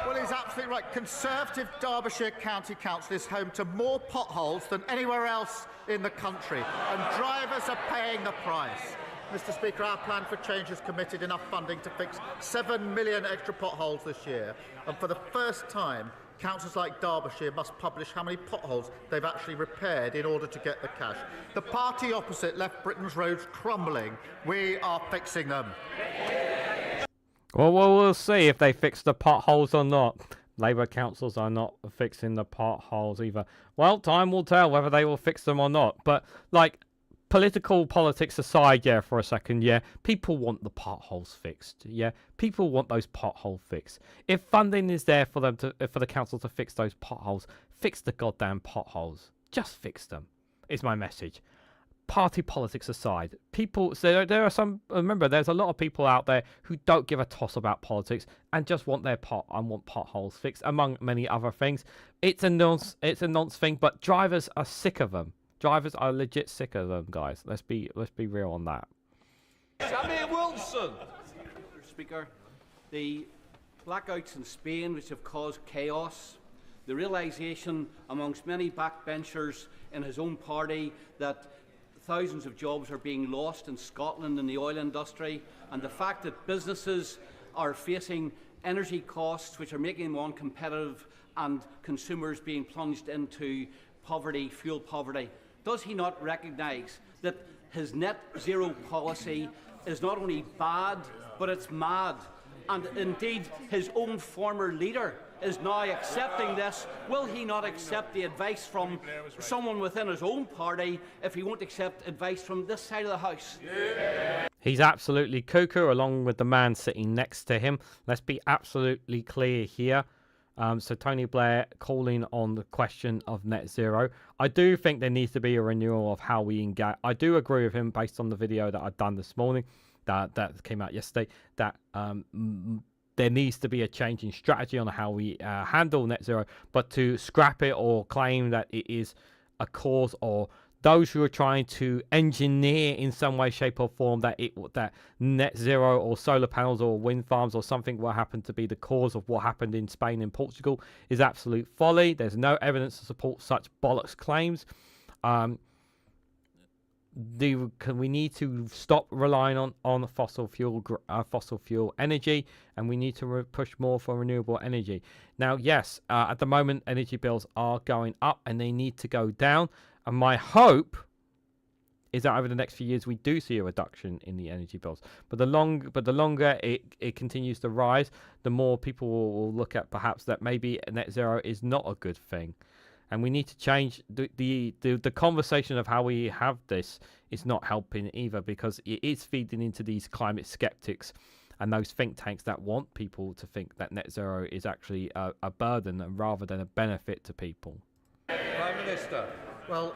Well, he's absolutely right. Conservative Derbyshire County Council is home to more potholes than anywhere else in the country, and drivers are paying the price. Mr. Speaker, our plan for change has committed enough funding to fix 7 million extra potholes this year, and for the first time, councils like Derbyshire must publish how many potholes they've actually repaired in order to get the cash. The party opposite left Britain's roads crumbling. We are fixing them. Well, we'll see if they fix the potholes or not. Labour councils are not fixing the potholes either. Well, time will tell whether they will fix them or not. But, like, politics aside, yeah, for a second, yeah, people want the potholes fixed, yeah, people want those potholes fixed. If funding is there for them for the council to fix those potholes, fix the goddamn potholes. Just fix them. Is my message. Party politics aside, people. So there are some. Remember, there's a lot of people out there who don't give a toss about politics and just want their potholes fixed, among many other things. It's a nonce thing, but drivers are sick of them. Drivers are legit sick of them, guys. Let's be real on that. Sammy Wilson. Mr. Speaker, the blackouts in Spain, which have caused chaos, the realisation amongst many backbenchers in his own party that thousands of jobs are being lost in Scotland in the oil industry, and the fact that businesses are facing energy costs which are making them uncompetitive and consumers being plunged into poverty, fuel poverty. Does he not recognise that his net zero policy is not only bad, but it's mad? And indeed, his own former leader is now accepting this. Will he not accept the advice from someone within his own party if he won't accept advice from this side of the House? He's absolutely cuckoo, along with the man sitting next to him. Let's be absolutely clear here. So Tony Blair calling on the question of net zero. I do think there needs to be a renewal of how we engage. I do agree with him based on the video that I've done this morning, that came out yesterday, that there needs to be a change in strategy on how we handle net zero. But to scrap it or claim that it is a cause, or those who are trying to engineer in some way, shape or form that net zero or solar panels or wind farms or something will happen to be the cause of what happened in Spain and Portugal is absolute folly. There's no evidence to support such bollocks claims. We need to stop relying on fossil fuel energy, and we need to push more for renewable energy. Now, yes, at the moment, energy bills are going up, and they need to go down. And my hope is that over the next few years we do see a reduction in the energy bills. But the longer it continues to rise, the more people will look at perhaps that maybe net zero is not a good thing. And we need to change the conversation of how we have this is not helping either, because it is feeding into these climate skeptics and those think tanks that want people to think that net zero is actually a burden rather than a benefit to people. Prime Minister. Well,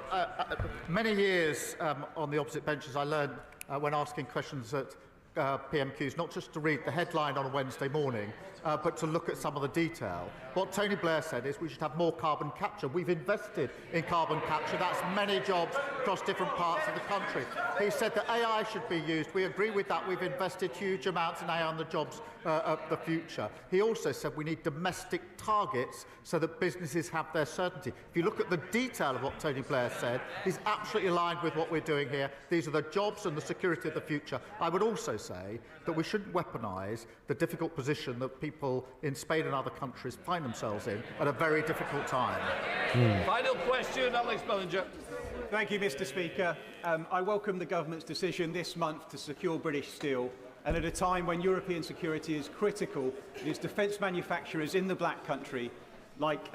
many years on the opposite benches, I learned when asking questions at PMQs not just to read the headline on a Wednesday morning, but to look at some of the detail. What Tony Blair said is we should have more carbon capture. We've invested in carbon capture. That's many jobs across different parts of the country. He said that AI should be used. We agree with that. We've invested huge amounts in AI on the jobs of the future. He also said we need domestic targets so that businesses have their certainty. If you look at the detail of what Tony Blair said, he's absolutely aligned with what we're doing here. These are the jobs and the security of the future. I would also say that we shouldn't weaponise the difficult position that people in Spain and other countries find themselves in at a very difficult time. Final question, Alex Bellinger. Thank you, Mr. Speaker. I welcome the government's decision this month to secure British steel, and at a time when European security is critical, it is defence manufacturers in the Black Country, like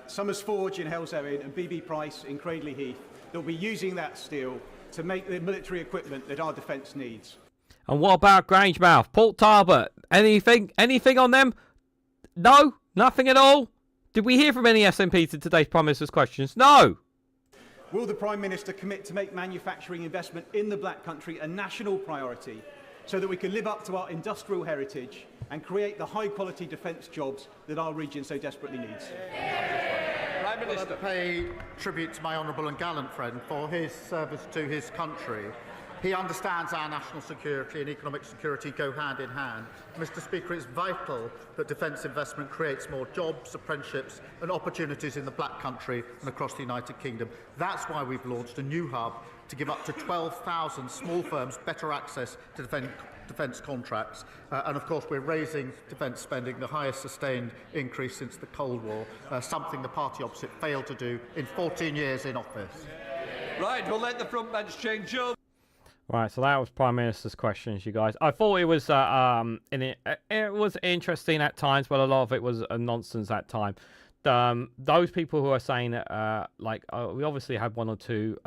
Summers Forge in Hell's-Erin and BB Price in Cradley Heath, that will be using that steel to make the military equipment that our defence needs. And what about Grangemouth, Port Talbot? Anything on them? No? Nothing at all? Did we hear from any SMPs to today's Prime Minister's questions? No! Will the Prime Minister commit to make manufacturing investment in the Black Country a national priority so that we can live up to our industrial heritage and create the high-quality defence jobs that our region so desperately needs? Prime Minister. Well, I pay tribute to my honourable and gallant friend for his service to his country. He understands our national security and economic security go hand in hand. Mr. Speaker, it's vital that defence investment creates more jobs, apprenticeships and opportunities in the Black Country and across the United Kingdom. That's why we've launched a new hub to give up to 12,000 small firms better access to defence contracts. And of course we're raising defence spending, the highest sustained increase since the Cold War, something the party opposite failed to do in 14 years in office. Right, we'll let the front bench change over. Right, so that was Prime Minister's questions, you guys. I thought it was it was interesting at times, but a lot of it was nonsense at times. Those people who are saying that, we obviously had one or two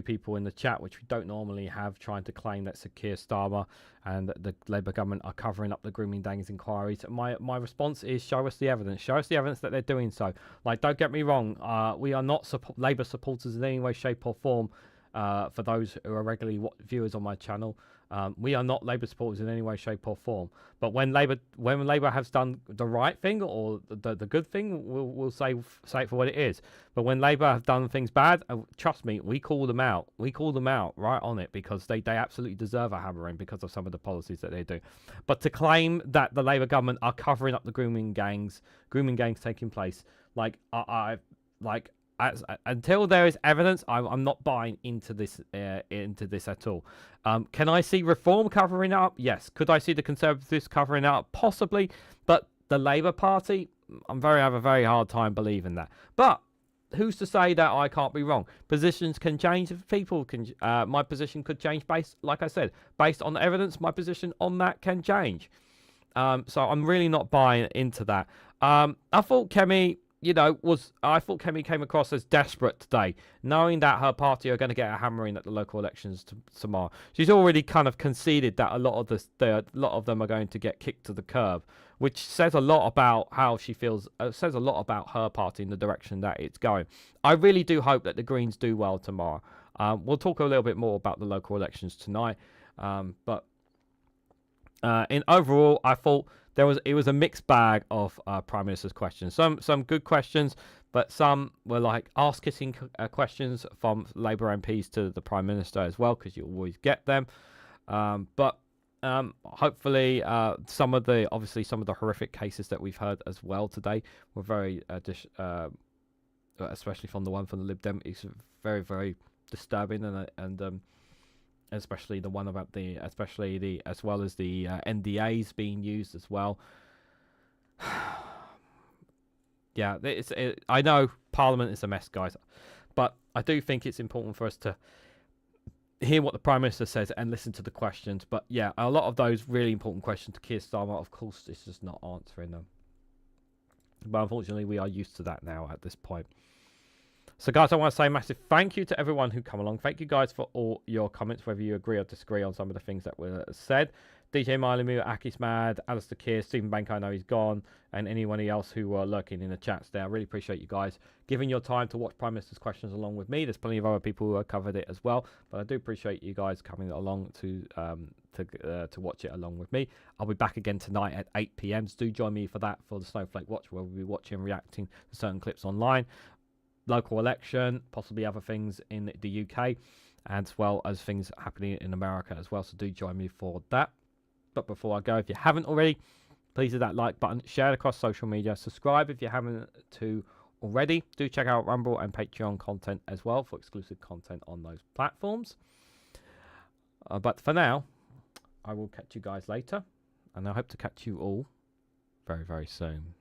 people in the chat, which we don't normally have, trying to claim that Sir Keir Starmer and the Labour government are covering up the grooming gangs inquiries. My response is show us the evidence. Show us the evidence that they're doing so. Like, don't get me wrong, we are not Labour supporters in any way, shape or form. For those who are regularly viewers on my channel, we are not Labour supporters in any way, shape or form. But when Labour has done the right thing or the good thing, we'll say it for what it is. But when Labour have done things bad, trust me, we call them out. We call them out right on it, because they absolutely deserve a hammering because of some of the policies that they do. But to claim that the Labour government are covering up the grooming gangs taking place, until there is evidence, I'm not buying into this at all. Can I see Reform covering up? Yes. Could I see the Conservatives covering up? Possibly. But the Labour Party, I have a very hard time believing that. But who's to say that I can't be wrong? Positions can change. People can. My position could change based on the evidence. My position on that can change. So I'm really not buying into that. I thought Kemi came across as desperate today, knowing that her party are going to get a hammering at the local elections tomorrow. She's already kind of conceded that a lot of them are going to get kicked to the curb, which says a lot about how she feels. Says a lot about her party and the direction that it's going. I really do hope that the Greens do well tomorrow. We'll talk a little bit more about the local elections tonight, but in overall, I thought it was a mixed bag of Prime Minister's questions. Some good questions, but some were like ass-kissing questions from Labour MPs to the Prime Minister as well, because you always get them. But hopefully, some of the horrific cases that we've heard as well today were very, especially from the one from the Lib Dem, is very, very disturbing, and especially the one about as well as the NDAs being used as well. Yeah, I know Parliament is a mess, guys, but I do think it's important for us to hear what the Prime Minister says and listen to the questions. But yeah, a lot of those really important questions to Keir Starmer, of course, is just not answering them. But unfortunately, we are used to that now at this point. So guys, I want to say a massive thank you to everyone who come along. Thank you guys for all your comments, whether you agree or disagree on some of the things that were said. DJ Mylamu, Aki's Mad, Alistair Keir, Stephen Bank, I know he's gone, and anyone else who are lurking in the chats there. I really appreciate you guys giving your time to watch Prime Minister's questions along with me. There's plenty of other people who have covered it as well, but I do appreciate you guys coming along to watch it along with me. I'll be back again tonight at 8 p.m. So do join me for that, for the Snowflake Watch, where we'll be watching and reacting to certain clips online, local election, possibly other things in the UK, as well as things happening in America as well. So do join me for that. But before I go, if you haven't already, please hit that like button, share it across social media, subscribe if you haven't already. Do check out Rumble and Patreon content as well for exclusive content on those platforms. But for now, I will catch you guys later, and I hope to catch you all very, very soon.